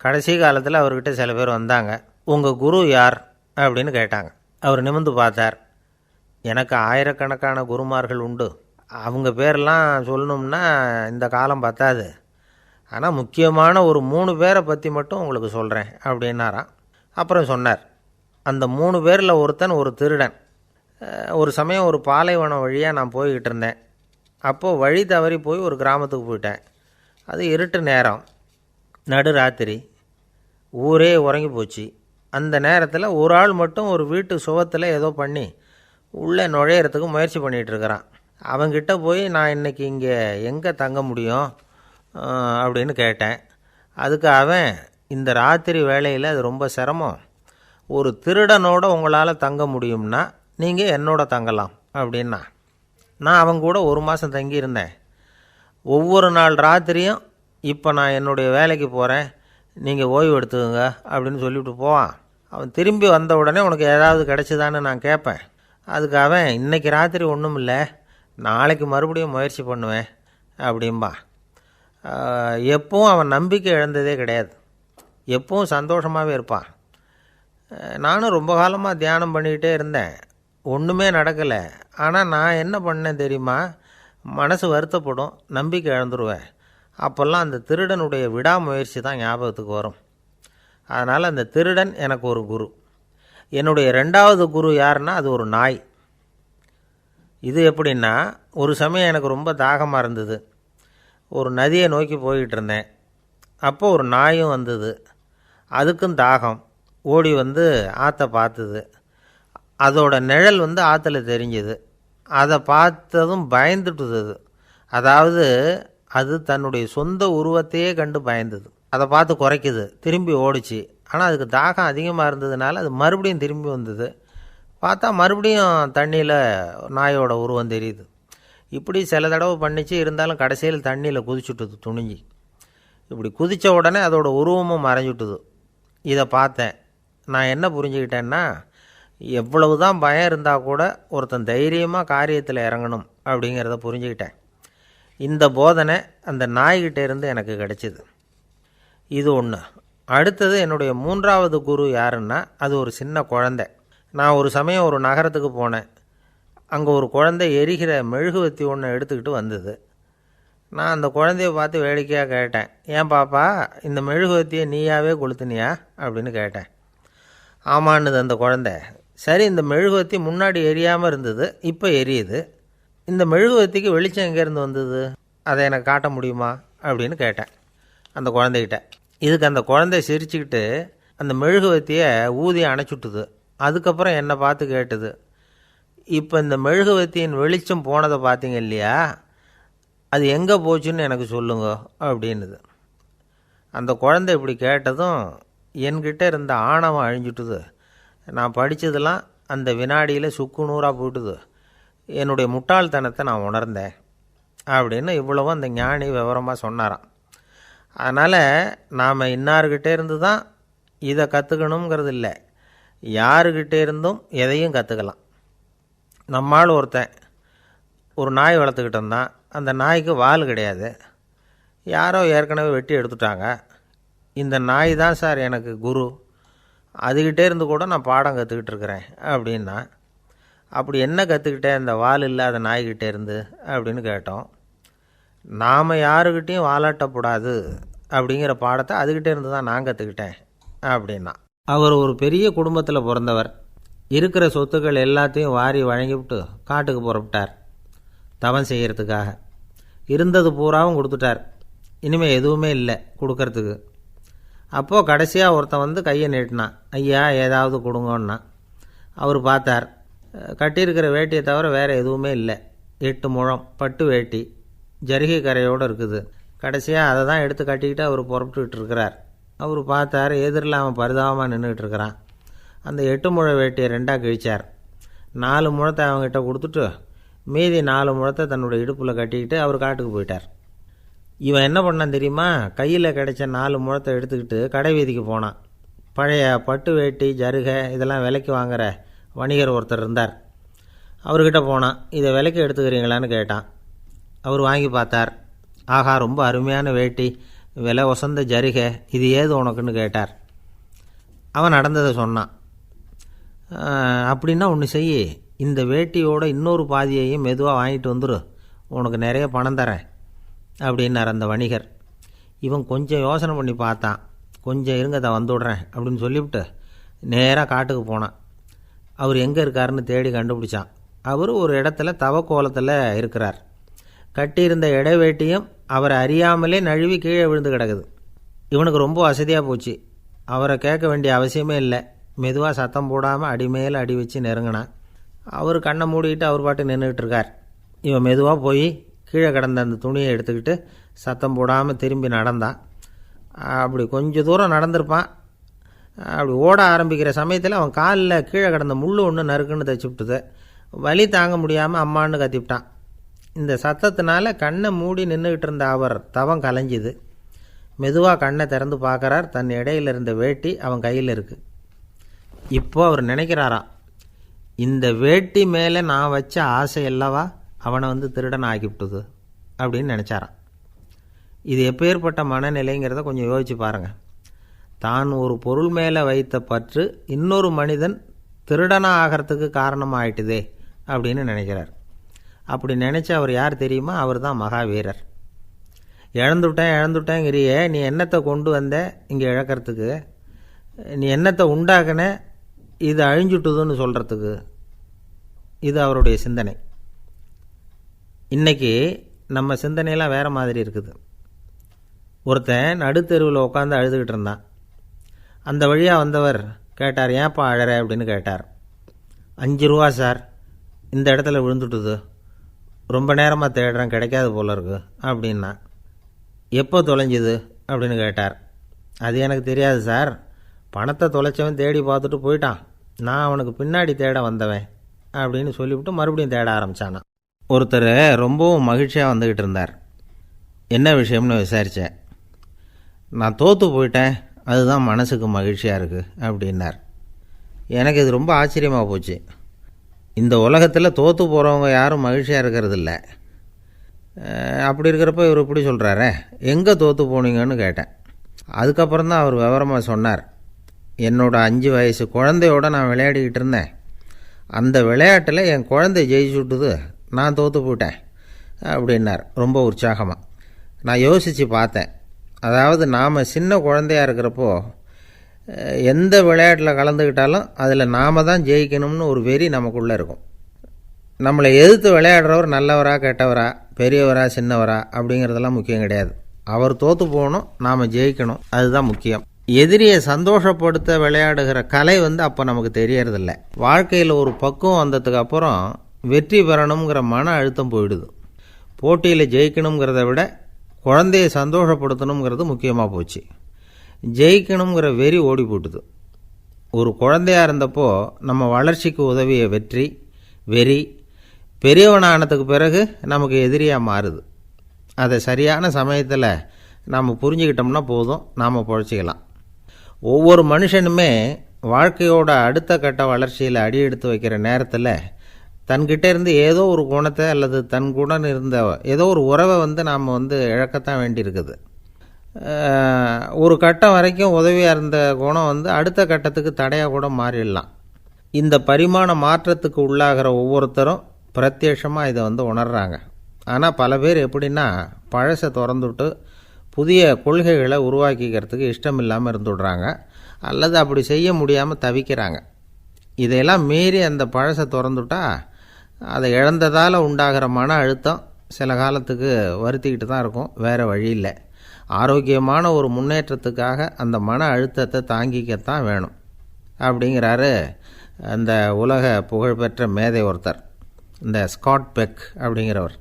கடைசி காலத்தில் அவர்கிட்ட சில பேர் வந்தாங்க. உங்கள் குரு யார் அப்படின்னு கேட்டாங்க. அவர் நிமிர்ந்து பார்த்தார். எனக்கு ஆயிரக்கணக்கான குருமார்கள் உண்டு. அவங்க பேரெல்லாம் சொல்லணும்னா இந்த காலம் பத்தாது. ஆனால் முக்கியமான ஒரு 3 பேரை பற்றி மட்டும் உங்களுக்கு சொல்கிறேன் அப்படின்னாராம். அப்புறம் சொன்னார், அந்த 3 பேரில் ஒருத்தன் ஒரு திருடன். ஒரு சமயம் ஒரு பாலைவனம் வழியாக நான் போய்கிட்டு இருந்தேன். அப்போது வழி தவறி போய் ஒரு கிராமத்துக்கு போயிட்டேன். அது இருட்டு நேரம், நடு ராத்திரி, ஊரே உறங்கி போச்சு. அந்த நேரத்தில் ஒரு ஆள் மட்டும் ஒரு வீட்டு சுவத்தில் ஏதோ பண்ணி உள்ளே நுழையிறதுக்கு முயற்சி பண்ணிகிட்ருக்கிறான். அவங்கிட்ட போய் நான் இன்றைக்கி இங்கே எங்கே தங்க முடியும் அப்படின்னு கேட்டேன். அதுக்கு அவன், இந்த ராத்திரி வேளையில் அது ரொம்ப சிரமம், ஒரு திருடனோட உங்களால் தங்க முடியும்னா நீங்கள் என்னோட தங்கலாம் அப்படின்னா. நான் அவங்க கூட 1 மாதம் தங்கியிருந்தேன். ஒவ்வொரு நாள் ராத்திரியும் இப்போ நான் என்னுடைய வேலைக்கு போகிறேன், நீங்கள் ஓய்வு எடுத்துக்கோங்க அப்படின்னு சொல்லிவிட்டு போவான். அவன் திரும்பி வந்த உடனே உனக்கு ஏதாவது கிடச்சிதான்னு நான் கேட்பேன். அதுக்கு அவன், இன்றைக்கி ராத்திரி ஒன்றும் இல்லை, நாளைக்கு மறுபடியும் முயற்சி பண்ணுவேன் அப்படின்பா. எப்பவும் அவன் நம்பிக்கை இழந்ததே கிடையாது. எப்பவும் சந்தோஷமாகவே இருப்பான். நானும் ரொம்ப காலமாக தியானம் பண்ணிக்கிட்டே இருந்தேன். ஒன்றுமே நடக்கலை. ஆனால் நான் என்ன பண்ணேன் தெரியுமா? மனசு வருத்தப்படும், நம்பிக்கை இழந்துருவேன். அப்போல்லாம் அந்த திருடனுடைய விடாமுயற்சி தான் ஞாபகத்துக்கு வரும். அதனால் அந்த திருடன் எனக்கு ஒரு குரு. என்னுடைய 2வது குரு யாருன்னா அது ஒரு நாய். இது எப்படின்னா, ஒரு சமயம் எனக்கு ரொம்ப தாகமாக இருந்தது. ஒரு நதியை நோக்கி போய்கிட்டு இருந்தேன். அப்போது ஒரு நாயும் வந்தது. அதுக்கும் தாகம். ஓடி வந்து ஆற்றை பார்த்துது. அதோட நிழல் ஆற்றுல தெரிஞ்சுது. அதை பார்த்ததும் பயந்துட்டுது. அதாவது அது தன்னுடைய சொந்த உருவத்தையே கண்டு பயந்தது. அதை பார்த்து குறைக்குது, திரும்பி ஓடிச்சு. ஆனால் அதுக்கு தாகம் அதிகமாக இருந்ததுனால அது மறுபடியும் திரும்பி வந்தது. பார்த்தா மறுபடியும் தண்ணியில் நாயோட உருவம் தெரியுது. இப்படி சில தடவை பண்ணிச்சு. இருந்தாலும் கடைசியில் தண்ணியில் குதிச்சுட்டுது துணிஞ்சி. இப்படி குதித்த உடனே அதோட உருவமும் மறைஞ்சுட்டுது. இதை பார்த்தேன். நான் என்ன புரிஞ்சுக்கிட்டேன்னா, எவ்வளவு தான் பயம் இருந்தால் கூட ஒருத்தன் தைரியமாக காரியத்தில் இறங்கணும் அப்படிங்கிறத புரிஞ்சுக்கிட்டேன். இந்த போதனை அந்த நாய்கிட்ட இருந்து எனக்கு கிடைச்சிது. இது ஒன்று. அடுத்தது என்னுடைய 3வது குரு யாருன்னா அது ஒரு சின்ன குழந்தை. நான் ஒரு சமயம் ஒரு நகரத்துக்கு போனேன். அங்கே ஒரு குழந்தை எரிகிற மெழுகுவத்தி ஒன்று எடுத்துக்கிட்டு வந்தது. நான் அந்த குழந்தைய பார்த்து வேடிக்கையாக கேட்டேன், ஏன் பாப்பா இந்த மெழுகுவத்தியை நீயாவே கொளுத்துனியா அப்படின்னு கேட்டேன். ஆமான்னுது அந்த குழந்தை. சரி, இந்த மெழுகுவத்தி முன்னாடி எரியாமல் இருந்தது, இப்போ எரியுது. இந்த மெழுகுவத்திக்கு வெளிச்சம் எங்கேருந்து வந்தது, அதை எனக்கு காட்ட முடியுமா அப்படின்னு கேட்டேன் அந்த குழந்தைகிட்ட. இதுக்கு அந்த குழந்தை சிரிச்சுக்கிட்டு அந்த மெழுகுவத்தியை ஊதி அணைச்சுட்டுது. அதுக்கப்புறம் என்னை பார்த்து கேட்டுது, இப்போ இந்த மெழுகுவத்தியின் வெளிச்சம் போனதை பார்த்தீங்க இல்லையா, அது எங்கே போச்சுன்னு எனக்கு சொல்லுங்க அப்படின்னுது. அந்த குழந்தை இப்படி கேட்டதும் என்கிட்ட இருந்த ஆணவம் அழிஞ்சுட்டுது. நான் படித்ததெல்லாம் அந்த வினாடியில் சுக்கு நூறாக போயிட்டுது. என்னுடைய முட்டாள்தனத்தை நான் உணர்ந்தேன் அப்படின்னு இவ்வளவும் அந்த ஞானி விவரமாக சொன்னாராம். அதனால் நாம் இன்னார்கிட்டே இருந்து தான் இதை கற்றுக்கணுங்கிறது இல்லை, யாருக்கிட்டே இருந்தும் எதையும் கற்றுக்கலாம். நம்மால் ஒருத்தன் ஒரு நாய் வளர்த்துக்கிட்டு இருந்தான். அந்த நாய்க்கு வால் கிடையாது. யாரோ ஏற்கனவே வெட்டி எடுத்துட்டாங்க. இந்த நாய் தான் சார் எனக்கு குரு, அதுக்கிட்டே இருந்து கூட நான் பாடம் கற்றுக்கிட்டு இருக்கிறேன் அப்படின்னா. அப்படி என்ன கற்றுக்கிட்டேன் அந்த வால் இல்லாத நாய்கிட்டே இருந்து அப்படின்னு கேட்டோம். நாம் யாருக்கிட்டேயும் வாலாட்டக்கூடாது அப்படிங்கிற பாடத்தை அதுக்கிட்டே இருந்து தான் நான் கற்றுக்கிட்டேன் அப்படின்னா. அவர் ஒரு பெரிய குடும்பத்தில் பிறந்தவர். இருக்கிற சொத்துக்கள் எல்லாத்தையும் வாரி வழங்கிவிட்டு காட்டுக்கு புறப்பட்டார் தவம் செய்கிறதுக்காக. இருந்தது பூராவும் கொடுத்துட்டார். இனிமேல் எதுவுமே இல்லை கொடுக்கறதுக்கு. அப்போது கடைசியாக ஒருத்தன் கையை நீட்டினான். ஐயா ஏதாவது கொடுங்கன்னா. அவர் பார்த்தார். கட்டியிருக்கிற வேட்டியை தவிர வேறு எதுவுமே இல்லை. 8 முழம் பட்டு வேட்டி, ஜரிகை கரையோடு இருக்குது. கடைசியாக அதை தான் எடுத்து கட்டிக்கிட்டு அவர் புறப்பட்டுக்கிட்டு இருக்கிறார். அவர் பார்த்தார், எதிரில் அவன் பரிதாபமாக நின்றுக்கிட்டு இருக்கிறான். அந்த 8 முழ வேட்டியை 2ஆக கிழிச்சார். 4 முழத்தை அவங்ககிட்ட கொடுத்துட்டு மீதி 4 முழத்தை தன்னுடைய இடுப்பில் கட்டிக்கிட்டு அவர் காட்டுக்கு போயிட்டார். இவன் என்ன பண்ணான் தெரியுமா? கையில் கிடைச்ச 4 முழத்தை எடுத்துக்கிட்டு கடை வீதிக்கு போனான். பழைய பட்டு வேட்டி ஜருகை இதெல்லாம் விலைக்கு வாங்குகிற வணிகர் ஒருத்தர் இருந்தார். அவர்கிட்ட போனான். இதை விலைக்கு எடுத்துக்கிறீங்களான்னு கேட்டான். அவர் வாங்கி பார்த்தார். ஆஹா, ரொம்ப அருமையான வேட்டி, விலை ஒசந்த ஜருகை, இது ஏது உனக்குன்னு கேட்டார். அவன் நடந்ததை சொன்னான். அப்படின்னா ஒன்று செய், இந்த வேட்டியோட இன்னொரு பாதியையும் மெதுவாக வாங்கிட்டு வந்துடு, உனக்கு நிறைய பணம் தரேன் அப்படின்னார் அந்த வணிகர். இவன் கொஞ்சம் யோசனை பண்ணி பார்த்தான். கொஞ்சம் இருங்க, அதை வந்துவிட்றேன் அப்படின்னு சொல்லிவிட்டு நேராக காட்டுக்கு போனான். அவர் எங்கே இருக்காருன்னு தேடி கண்டுபிடிச்சான். அவர் ஒரு இடத்துல தவக்கோலத்தில் இருக்கிறார். கட்டியிருந்த இடைவேட்டியும் அவரை அறியாமலே நழுவி கீழே விழுந்து கிடக்குது. இவனுக்கு ரொம்ப வசதியாக போச்சு. அவரை கேட்க வேண்டிய அவசியமே இல்லை. மெதுவாக சத்தம் போடாமல் அடிமேல் அடி வச்சு நெருங்கினான். அவர் கண்ணை மூடிக்கிட்டு அவர் பாட்டு நின்றுக்கிட்டு இருக்கார். இவன் மெதுவாக போய் கீழே கிடந்த அந்த துணியை எடுத்துக்கிட்டு சத்தம் போடாமல் திரும்பி நடந்தான். அப்படி கொஞ்சம் தூரம் நடந்திருப்பான். அப்படி ஓட ஆரம்பிக்கிற சமயத்தில் அவன் காலில் கீழே கிடந்த முள் ஒன்று நறுக்குன்னு தைச்சி விட்டுது. வலி தாங்க முடியாமல் அம்மான்னு கத்திவிட்டான். இந்த சத்தத்தினால கண்ணை மூடி நின்றுக்கிட்டு இருந்த அவர் தவம் கலைஞ்சிது. மெதுவாக கண்ணை திறந்து பார்க்குறார். தன் இடையில் இருந்த வேட்டி அவன் கையில் இருக்குது. இப்போ அவர் நினைக்கிறாராம், இந்த வேட்டி மேலே நான் வச்ச ஆசை அல்லவா அவனை திருடன் ஆக்கிவிட்டுது அப்படின்னு நினச்சாரான். இது எப்பேற்பட்ட மனநிலைங்கிறத கொஞ்சம் யோசிச்சு பாருங்கள். தான் ஒரு பொருள் மேலே வைத்த பற்று இன்னொரு மனிதன் திருடனாக ஆகிறதுக்கு காரணமாயிட்டுதே அப்படின்னு நினைக்கிறார். அப்படி நினச்ச அவர் யார் தெரியுமா? அவர் தான் மகாவீரர். இழந்துட்டேங்கிறியே, நீ என்னத்தை கொண்டு வந்த இங்கே இழக்கிறதுக்கு? நீ என்னத்தை உண்டாக்குன இது அழிஞ்சுட்டுதுன்னு சொல்கிறதுக்கு? இது அவருடைய சிந்தனை. இன்றைக்கி நம்ம சிந்தனையெல்லாம் வேறு மாதிரி இருக்குது. ஒருத்தன் நடுத்தெருவில் உட்காந்து அழுதுகிட்டு இருந்தான். அந்த வழியாக வந்தவர் கேட்டார், ஏன்ப்பா அழற அப்படின்னு கேட்டார். 5 ரூபா சார், இந்த இடத்துல விழுந்துட்டுது, ரொம்ப நேரமாக தேடுறேன், கிடைக்காது போல இருக்கு அப்படின்னா. எப்போ தொலைஞ்சுது அப்படின்னு கேட்டார். அது எனக்கு தெரியாது சார், பணத்தை தொலைச்சவன் தேடி பார்த்துட்டு போயிட்டான், நான் அவனுக்கு பின்னாடி தேட வந்தவன் அப்படின்னு சொல்லிவிட்டு மறுபடியும் தேட ஆரம்பித்தானான். ஒருத்தர் ரொம்பவும் மகிழ்ச்சியாக வந்துக்கிட்டு இருந்தார். என்ன விஷயம்னு விசாரித்தேன். நான் தோற்று போயிட்டேன், அதுதான் மனசுக்கு மகிழ்ச்சியாக இருக்குது அப்படின்னார். எனக்கு இது ரொம்ப ஆச்சரியமாக போச்சு. இந்த உலகத்தில் தோற்று போகிறவங்க யாரும் மகிழ்ச்சியாக இருக்கிறதில்ல. அப்படி இருக்கிறப்ப இவர் இப்படி சொல்கிறாரே, எங்கே தோற்று போனீங்கன்னு கேட்டேன். அதுக்கப்புறம் தான் அவர் விவரமாக சொன்னார். என்னோடய 5 வயசு குழந்தையோடு நான் விளையாடிக்கிட்டு இருந்தேன். அந்த விளையாட்டில் என் குழந்தை ஜெயிச்சு விட்டுது, நான் தோற்று போயிட்டேன் அப்படின்னார் ரொம்ப உற்சாகமாக. நான் யோசித்து பார்த்தேன். அதாவது நாம் சின்ன குழந்தையாக இருக்கிறப்போ எந்த விளையாட்டில் கலந்துக்கிட்டாலும் அதில் நாம் தான் ஜெயிக்கணும்னு ஒரு வெறி நமக்குள்ளே இருக்கும். நம்மளை எதிர்த்து விளையாடுறவர் நல்லவரா கெட்டவரா, பெரியவரா சின்னவரா அப்படிங்கிறதெல்லாம் முக்கியம் கிடையாது. அவர் தோற்று போகணும், நாம் ஜெயிக்கணும், அதுதான் முக்கியம். எதிரியை சந்தோஷப்படுத்த விளையாடுகிற கலை அப்போ நமக்கு தெரியறதில்ல. வாழ்க்கையில் ஒரு பக்குவம் வந்ததுக்கு அப்புறம் வெற்றி பெறணுங்கிற மன அழுத்தம் போயிடுது. போட்டியில் ஜெயிக்கணுங்கிறத விட குழந்தையை சந்தோஷப்படுத்தணுங்கிறது முக்கியமாக போச்சு. ஜெயிக்கணுங்கிற வெறி ஓடி போட்டுது. ஒரு குழந்தையாக இருந்தப்போ நம்ம வளர்ச்சிக்கு உதவிய வெறி பெரியவனானதுக்கு பிறகு நமக்கு எதிரியாக மாறுது. அதை சரியான சமயத்தில் நாம் புரிஞ்சுக்கிட்டோம்னா போதும், நாம் பொழைச்சிக்கலாம். ஒவ்வொரு மனுஷனுமே வாழ்க்கையோட அடுத்த கட்ட வளர்ச்சியில் அடி எடுத்து வைக்கிற நேரத்தில் தன்கிட்ட இருந்து ஏதோ ஒரு குணத்தை அல்லது தன் குணம் இருந்த ஏதோ ஒரு உறவை நாம் இழக்கத்தான் வேண்டியிருக்குது. ஒரு கட்டம் வரைக்கும் உதவியாக இருந்த குணம் அடுத்த கட்டத்துக்கு தடையாக கூட மாறிடலாம். இந்த பரிமாண மாற்றத்துக்கு உள்ளாகிற ஒவ்வொருத்தரும் பிரத்யட்சமாக இதை உணர்றாங்க. ஆனால் பல பேர் எப்படின்னா பழசை திறந்துவிட்டு புதிய கொள்கைகளை உருவாக்கிக்கிறதுக்கு இஷ்டம் இல்லாமல் இருந்துவிடுறாங்க, அல்லது அப்படி செய்ய முடியாமல் தவிக்கிறாங்க. இதையெல்லாம் மீறி அந்த பழசை திறந்துவிட்டா அதை இழந்ததால் உண்டாகிற மன அழுத்தம் சில காலத்துக்கு வருத்திக்கிட்டு தான் இருக்கும், வேறு வழி இல்லை. ஆரோக்கியமான ஒரு முன்னேற்றத்துக்காக அந்த மன அழுத்தத்தை தாங்கிக்கத்தான் வேணும் அப்படிங்கிறாரு அந்த உலக புகழ்பெற்ற மேதை ஒருத்தர், இந்த ஸ்காட் பெக் அப்படிங்கிறவர்.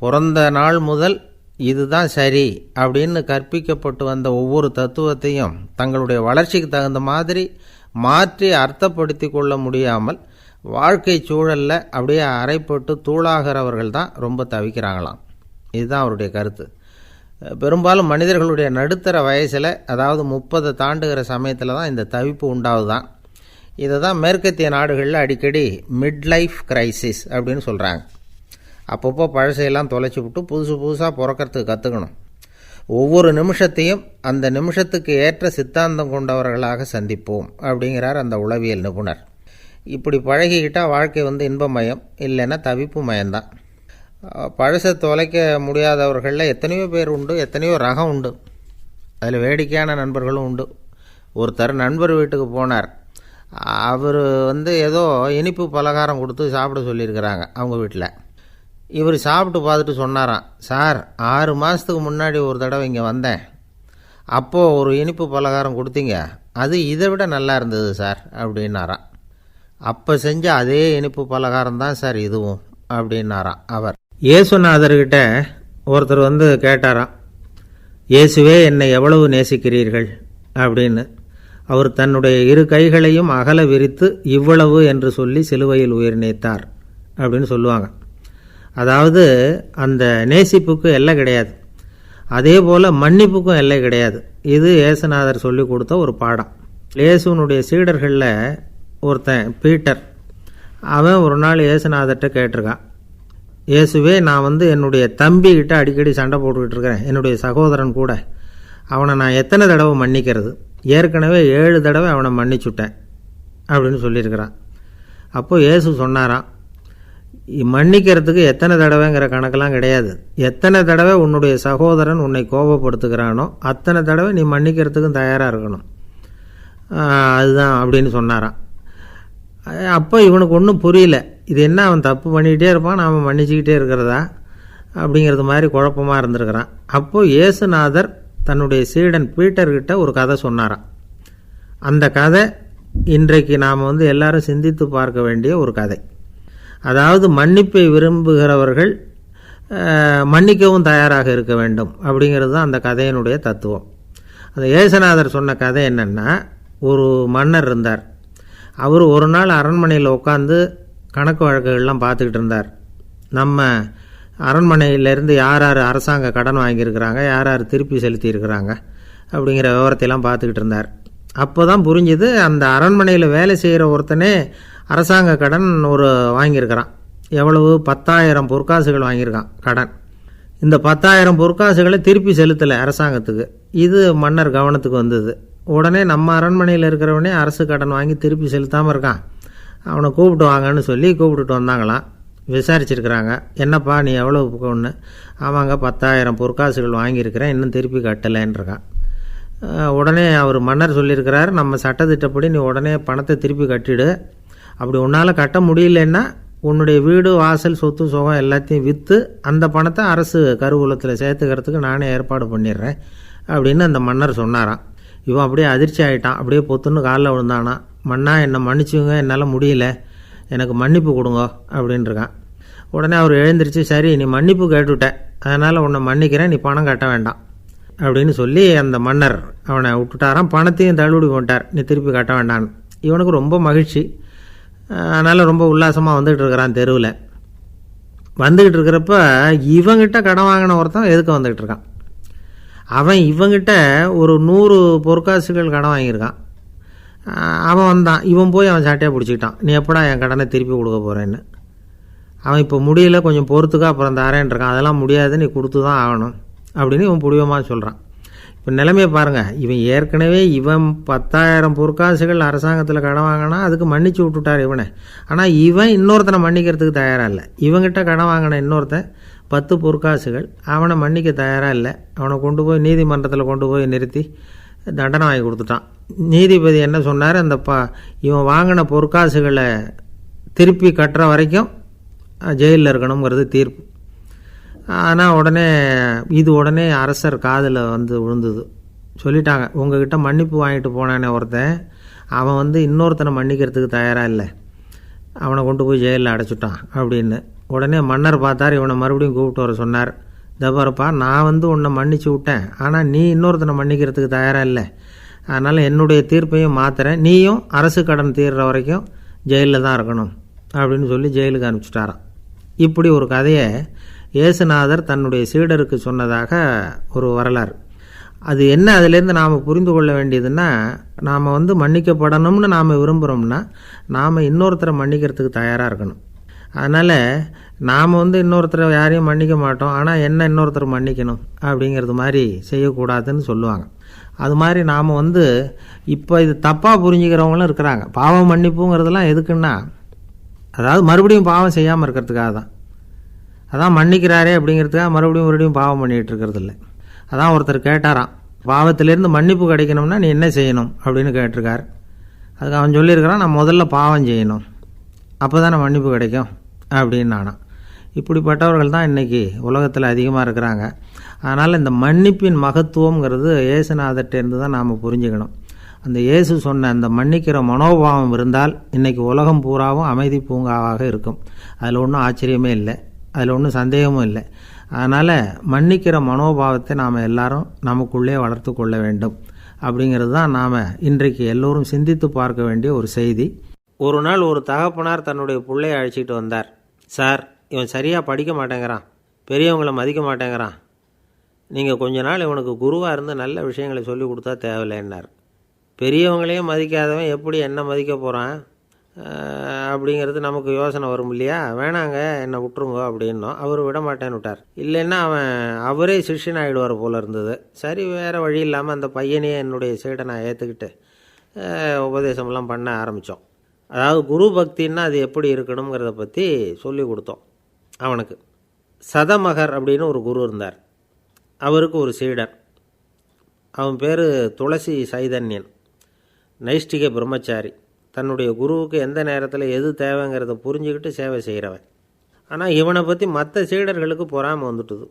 பிறந்த நாள் முதல் இதுதான் சரி அப்படின்னு கற்பிக்கப்பட்டு வந்த ஒவ்வொரு தத்துவத்தையும் தங்களுடைய வளர்ச்சிக்கு தகுந்த மாதிரி மாற்றி அர்த்தப்படுத்தி கொள்ள முடியாமல் வாழ்க்கை சூழலில் அப்படியே அரைப்பட்டு தூளாகிறவர்கள் தான் ரொம்ப தவிக்கிறாங்களாம். இதுதான் அவருடைய கருத்து. பெரும்பாலும் மனிதர்களுடைய நடுத்தர வயசில், அதாவது 30 தாண்டுகிற சமயத்தில் தான் இந்த தவிப்பு உண்டாகுதான். இதை தான் மேற்கத்திய நாடுகளில் அடிக்கடி மிட் லைஃப் கிரைசிஸ் அப்படின்னு சொல்கிறாங்க. அப்பப்போ பழசையெல்லாம் தொலைச்சி விட்டு புதுசாக பிறக்கிறதுக்கு கற்றுக்கணும். ஒவ்வொரு நிமிஷத்தையும் அந்த நிமிஷத்துக்கு ஏற்ற சித்தாந்தம் கொண்டவர்களாக சந்திப்போம் அப்படிங்கிறார் அந்த உளவியல் நிபுணர். இப்படி பழகிக்கிட்டால் வாழ்க்கை இன்பமயம், இல்லைன்னா தவிப்பு மயம்தான். பழசை தொலைக்க முடியாதவர்களில் எத்தனையோ பேர் உண்டு, எத்தனையோ ரகம் உண்டு. அதில் வேடிக்கையான நண்பர்களும் உண்டு. ஒருத்தர் நண்பர் வீட்டுக்கு போனார். அவர் ஏதோ இனிப்பு பலகாரம் கொடுத்து சாப்பிட சொல்லியிருக்கிறாங்க அவங்க வீட்டில். இவர் சாப்பிட்டு பார்த்துட்டு சொன்னாராம், சார் 6 மாதத்துக்கு முன்னாடி ஒரு தடவை இங்கே வந்தேன், அப்போது ஒரு இனிப்பு பலகாரம் கொடுத்தீங்க, அது இதை விட நல்லா இருந்தது சார் அப்படின்னாராம். அப்போ செஞ்ச அதே இனிப்பு பலகாரம் தான் சார் இதுவும் அப்படின்னாராம் அவர். இயேசுநாதர்கிட்ட ஒருத்தர் கேட்டாராம், இயேசுவே என்னை எவ்வளவு நேசிக்கிறீர்கள் அப்படின்னு. அவர் தன்னுடைய 2 கைகளையும் அகல விரித்து இவ்வளவு என்று சொல்லி சிலுவையில் உயிர் நீத்தார் அப்படின்னு சொல்லுவாங்க. அதாவது அந்த நேசிப்புக்கு எல்லை கிடையாது, அதே போல் மன்னிப்புக்கும் எல்லை கிடையாது. இது இயேசுநாதர் சொல்லி கொடுத்த ஒரு பாடம். இயேசுனுடைய சீடர்களில் ஒருத்தன் பீட்டர், அவன் ஒரு நாள் இயேசுநாதர்கிட்ட கேட்டிருக்கான், இயேசுவே நான் என்னுடைய தம்பிக்கிட்ட அடிக்கடி சண்டை போட்டுக்கிட்டு இருக்கிறேன், என்னுடைய சகோதரன் கூட, அவனை நான் எத்தனை தடவை மன்னிக்கிறது? ஏற்கனவே 7 தடவை அவனை மன்னிச்சுட்டேன் அப்படின்னு சொல்லியிருக்கிறான். அப்போது இயேசு சொன்னாராம், மன்னிக்கிறதுக்கு எத்தனை தடவைங்கிற கணக்கெல்லாம் கிடையாது. எத்தனை தடவை உன்னுடைய சகோதரன் உன்னை கோபப்படுத்துகிறானோ அத்தனை தடவை நீ மன்னிக்கிறதுக்கும் தயாராக இருக்கணும், அதுதான் அப்படின்னு சொன்னாராம். அப்போ இவனுக்கு ஒன்றும் புரியல, இது என்ன அவன் தப்பு பண்ணிக்கிட்டே இருப்பான், நாம் மன்னிச்சுக்கிட்டே இருக்கிறதா அப்படிங்கிறது மாதிரி குழப்பமாக இருந்திருக்கிறான். அப்போது இயேசுநாதர் தன்னுடைய சீடன் பீட்டர்கிட்ட ஒரு கதை சொன்னாராம். அந்த கதை இன்றைக்கு நாம் எல்லாரும் சிந்தித்து பார்க்க வேண்டிய ஒரு கதை. அதாவது மன்னிப்பை விரும்புகிறவர்கள் மன்னிக்கவும் தயாராக இருக்க வேண்டும் அப்படிங்கிறது தான் அந்த கதையினுடைய தத்துவம். அந்த இயேசுநாதர் சொன்ன கதை என்னென்னா, ஒரு மன்னர் இருந்தார். அவர் ஒரு நாள் அரண்மனையில் உட்காந்து கணக்கு வழக்குகள்லாம் பார்த்துக்கிட்டு இருந்தார். நம்ம அரண்மனையிலேருந்து யார் யார் அரசாங்க கடன் வாங்கியிருக்கிறாங்க, யார் யார் திருப்பி செலுத்தியிருக்கிறாங்க அப்படிங்கிற விவரத்தையெல்லாம் பார்த்துக்கிட்டு இருந்தார். அப்போ தான் புரிஞ்சுது, அந்த அரண்மனையில் வேலை செய்கிற ஒருத்தனே அரசாங்க கடன் வாங்கியிருக்கிறான். எவ்வளவு? 10,000 பொற்காசுகள் வாங்கியிருக்கான் கடன். இந்த 10,000 பொற்காசுகளை திருப்பி செலுத்தலை அரசாங்கத்துக்கு. இது மன்னர் கவனத்துக்கு வந்தது. உடனே நம்ம அரண்மனையில் இருக்கிறவனே அரசு கடன் வாங்கி திருப்பி செலுத்தாமல் இருக்கான், அவனை கூப்பிட்டு வாங்கன்னு சொல்லி கூப்பிட்டுட்டு வந்தாங்களாம். விசாரிச்சிருக்கிறாங்க, என்னப்பா நீ எவ்வளோ ஒன்று? ஆமாங்க 10,000 பொற்காசுகள் வாங்கியிருக்கிறேன், இன்னும் திருப்பி கட்டலைன்றிருக்கான். உடனே அவர் மன்னர் சொல்லியிருக்கிறார், நம்ம சட்டத்திட்டப்படி நீ உடனே பணத்தை திருப்பி கட்டிடு, அப்படி உன்னால் கட்ட முடியலன்னா உன்னுடைய வீடு வாசல் சொத்து சுகம் எல்லாத்தையும் விற்று அந்த பணத்தை அரசு கருவூலத்தில் சேர்த்துக்கிறதுக்கு நானே ஏற்பாடு பண்ணிடுறேன் அப்படின்னு அந்த மன்னர் சொன்னாராம். இவன் அப்படியே அதிர்ச்சி ஆகிட்டான், அப்படியே பொத்துன்னு காலில் விழுந்தானா, மன்னா என்னை மன்னிச்சுங்க, என்னால் முடியல, எனக்கு மன்னிப்பு கொடுங்க அப்படின்ட்டுருக்கான். உடனே அவர் எழுந்திரிச்சு, சரி நீ மன்னிப்பு கேட்டுவிட்ட, அதனால் உன்னை மன்னிக்கிறேன், நீ பணம் கட்ட வேண்டாம் அப்படின்னு சொல்லி அந்த மன்னர் அவனை விட்டுட்டாராம். பணத்தையும் தள்ளுபடி பண்ணிட்டார், நீ திருப்பி கட்ட வேண்டான்னு. இவனுக்கு ரொம்ப மகிழ்ச்சி, அதனால் ரொம்ப உல்லாசமாக வந்துக்கிட்டு இருக்கிறான். தெருவில் வந்துக்கிட்டு இருக்கிறப்ப இவங்கிட்ட கடன் வாங்கின ஒருத்தன் எதுக்கு வந்துக்கிட்டு இருக்கான். அவன் இவங்கிட்ட ஒரு 100 பொற்காசுகள் கடன் வாங்கியிருக்கான். அவன் வந்தான், இவன் போய் அவன் சாட்டையாக பிடிச்சிக்கிட்டான், நீ எப்படா என் கடனை திருப்பி கொடுக்க போகிறேன்னு. அவன் இப்போ முடியல, கொஞ்சம் பொறுத்துக்கா, அப்புறம் தரேன் இருக்கான். அதெல்லாம் முடியாது, நீ கொடுத்து தான் ஆகணும் அப்படின்னு இவன் புடிவமாக சொல்கிறான். இப்போ நிலைமையை பாருங்கள், இவன் ஏற்கனவே 10,000 பொற்காசுகள் அரசாங்கத்தில் கடன் வாங்கினா அதுக்கு மன்னிச்சு விட்டுட்டார் இவனை. ஆனால் இவன் இன்னொருத்தனை மன்னிக்கிறதுக்கு தயாராக இல்லை. இவங்கிட்ட கடன் வாங்கின இன்னொருத்தன் 10 பொற்காசுகள், அவனை மன்னிக்க தயாராக இல்லை. அவனை கொண்டு போய் நீதிமன்றத்தில் கொண்டு போய் நிறுத்தி தண்டனை வாங்கி கொடுத்துட்டான். நீதிபதி என்ன சொன்னார், அந்த இவன் வாங்கின பொற்காசுகளை திருப்பி கட்டுற வரைக்கும் ஜெயிலில் இருக்கணுங்கிறது தீர்ப்பு. ஆனால் உடனே அரசர் காதில் விழுந்தது. சொல்லிட்டாங்க, உங்ககிட்ட மன்னிப்பு வாங்கிட்டு போனானே ஒருத்தன், அவன் வந்து இன்னொருத்தனை மன்னிக்கிறதுக்கு தயாராக இல்லை, அவனை கொண்டு போய் ஜெயிலில் அடைச்சிட்டான் அப்படின்னு. உடனே மன்னர் பார்த்தார், இவனை மறுபடியும் கூப்பிட்டு வர சொன்னார். தபாரப்பா, நான் வந்து உன்னை மன்னிச்சு விட்டேன், ஆனால் நீ இன்னொருத்தனை மன்னிக்கிறதுக்கு தயாராக இல்லை, அதனால் என்னுடைய தீர்ப்பையும் மாற்றுறேன், நீயும் அரசு கடன் தீர்ற வரைக்கும் ஜெயிலில் தான் இருக்கணும் அப்படின்னு சொல்லி ஜெயிலுக்கு அனுப்பிச்சிட்டாராம். இப்படி ஒரு கதையை இயேசுநாதர் தன்னுடைய சீடருக்கு சொன்னதாக ஒரு வரலாறு. அது என்ன, அதிலேருந்து நாம் புரிந்து கொள்ள வேண்டியதுன்னா, நாம் வந்து மன்னிக்கப்படணும்னு நாம் விரும்புகிறோம்னா நாம் இன்னொருத்தரை மன்னிக்கிறதுக்கு தயாராக இருக்கணும். அதனால் நாம் வந்து இன்னொருத்தரை யாரையும் மன்னிக்க மாட்டோம், ஆனால் என்ன இன்னொருத்தரை மன்னிக்கணும் அப்படிங்கிறது மாதிரி செய்யக்கூடாதுன்னு சொல்லுவாங்க. அது மாதிரி நாம் வந்து இப்போ இது தப்பாக புரிஞ்சுக்கிறவங்களும் இருக்கிறாங்க. பாவம் மன்னிப்புங்கிறதுலாம் எதுக்குன்னா, அதாவது மறுபடியும் பாவம் செய்யாமல் இருக்கிறதுக்காக தான். அதான் மன்னிக்கிறாரே அப்படிங்கிறதுக்காக மறுபடியும் பாவம் பண்ணிகிட்டு இருக்கிறது இல்லை. அதான் ஒருத்தர் கேட்டாராம், பாவத்திலேருந்து மன்னிப்பு கிடைக்கணும்னா நீ என்ன செய்யணும் அப்படின்னு கேட்டிருக்கார். அதுக்கு அவன் சொல்லியிருக்கிறான், நான் முதல்ல பாவம் செய்யணும், அப்போ தானே மன்னிப்பு கிடைக்கும் அப்படின்னு நானாம். இப்படிப்பட்டவர்கள் தான் இன்றைக்கி உலகத்தில் அதிகமாக இருக்கிறாங்க. அதனால் இந்த மன்னிப்பின் மகத்துவங்கிறது இயேசுநாதர்கிட்டேருந்து தான் நாம் புரிஞ்சுக்கணும். அந்த இயேசு சொன்ன அந்த மன்னிக்கிற மனோபாவம் இருந்தால் இன்றைக்கி உலகம் பூராவும் அமைதி பூங்காவாக இருக்கும். அதில் ஒன்றும் ஆச்சரியமே இல்லை, அதில் ஒன்றும் சந்தேகமும் இல்லை. அதனால் மன்னிக்கிற மனோபாவத்தை நாம் எல்லாரும் நமக்குள்ளே வளர்த்து கொள்ள வேண்டும் அப்படிங்கிறது தான் நாம் இன்றைக்கு எல்லோரும் சிந்தித்து பார்க்க வேண்டிய ஒரு செய்தி. ஒரு நாள் ஒரு தகப்பனார் தன்னுடைய பிள்ளையை அழைச்சிட்டு வந்தார். சார், இவன் சரியாக படிக்க மாட்டேங்கிறான், பெரியவங்களை மதிக்க மாட்டேங்கிறான், நீங்கள் கொஞ்ச நாள் இவனுக்கு குருவாக இருந்து நல்ல விஷயங்களை சொல்லி கொடுத்தா தேவையில்லைன்னார். பெரியவங்களையும் மதிக்காதவன் எப்படி என்ன மதிக்க போகிறான் அப்படிங்கிறது நமக்கு யோசனை வரும் இல்லையா? வேணாங்க, என்னை விட்டுருங்க அப்படின்னோம். அவர் விட மாட்டேன்னு விட்டார். இல்லைன்னா அவரே சிஷ்யன் ஆகிடுவார் போல இருந்தது. சரி, வேறு வழி இல்லாமல் அந்த பையனையே என்னுடைய சீடை நான் ஏற்றுக்கிட்டு உபதேசம்லாம் பண்ண ஆரம்பித்தோம். அதாவது குரு பக்தின்னா அது எப்படி இருக்கணுங்கிறத பற்றி சொல்லி கொடுத்தோம் அவனுக்கு. சதமகர் அப்படின்னு ஒரு குரு இருந்தார், அவருக்கு ஒரு சீடர். அவன் பேர் துளசி சைதன்யன், நைஷ்டிக பிரம்மச்சாரி. தன்னுடைய குருவுக்கு எந்த நேரத்தில் எது தேவைங்கிறத புரிஞ்சுக்கிட்டு சேவை செய்கிறவன். ஆனால் இவனை பற்றி மற்ற சீடர்களுக்கு பொறாமல் வந்துட்டுது,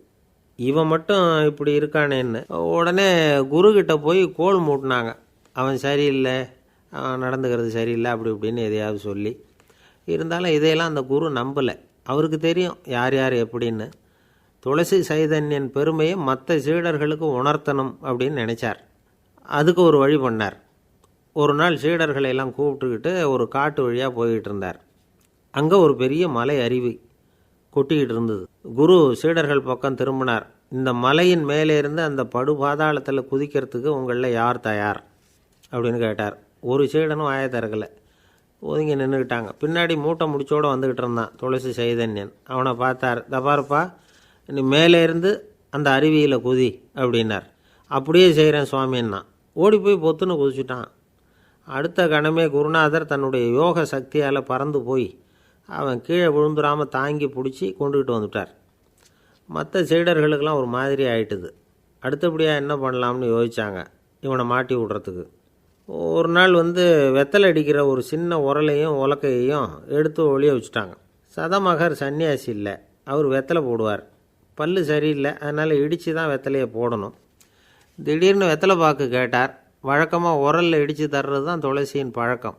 இவன் மட்டும் இப்படி இருக்கானேன்னு. உடனே குருக்கிட்ட போய் கோல் மூட்டினாங்க, அவன் சரியில்லை, அவன் நடந்துக்கிறது சரியில்லை அப்படி இப்படின்னு எதையாவது சொல்லி. இருந்தாலும் இதையெல்லாம் அந்த குரு நம்பலை. அவருக்கு தெரியும் யார் யார் எப்படின்னு. துளசி சைதன்யன் பெருமையை மற்ற சீடர்களுக்கு உணர்த்தணும் அப்படின்னு நினச்சார். அதுக்கு ஒரு வழி பண்ணார். ஒரு நாள் சீடர்களை எல்லாம் கூப்பிட்டுக்கிட்டு ஒரு காட்டு வழியாக போய்கிட்டு இருந்தார். அங்கே ஒரு பெரிய மலை அருவி கொட்டிக்கிட்டு இருந்தது. குரு சீடர்கள் பக்கம் திரும்பினார். இந்த மலையின் மேலே இருந்து அந்த படுபாதாளத்தில் குதிக்கிறதுக்கு உங்களில் யார் தயார் அப்படின்னு கேட்டார். ஒரு சீடனும் வாயை திறக்கலை, ஒதுங்கி நின்றுக்கிட்டாங்க. பின்னாடி மூட்டை முடிச்சோடு வந்துக்கிட்டு இருந்தான் துளசி சைதன்யன். அவனை பார்த்தார். தபாரப்பா, நீ மேலே இருந்து அந்த அருவியில் குதி அப்படின்னார். அப்படியே செய்கிறேன் சுவாமின்னா ஓடி போய் பொத்துன்னு குதிச்சுட்டான். அடுத்த கணமே குருநாதர் தன்னுடைய யோக சக்தியால் பறந்து போய் அவன் கீழே விழுந்துடாமல் தாங்கி பிடிச்சி கொண்டுக்கிட்டு வந்துட்டார். மற்ற சீடர்களுக்கெல்லாம் ஒரு மாதிரி ஆயிட்டுது. அடுத்தபடியாக என்ன பண்ணலாம்னு யோசித்தாங்க இவனை மாட்டி விடுறதுக்கு. ஒரு நாள் வெத்தலை அடிக்கிற ஒரு சின்ன உரலையும் உலக்கையையும் எடுத்து ஒளிய வச்சுட்டாங்க. சதமகர் சன்னியாசி இல்லை, அவர் வெத்தலை போடுவார். பல்லு சரியில்லை, அதனால் இடித்து தான் வெத்தலையை போடணும். திடீர்னு வெத்தலை பாக்கு கேட்டார். வழக்கமாக உரலில் இடித்து தர்றது தான் துளசியின் பழக்கம்.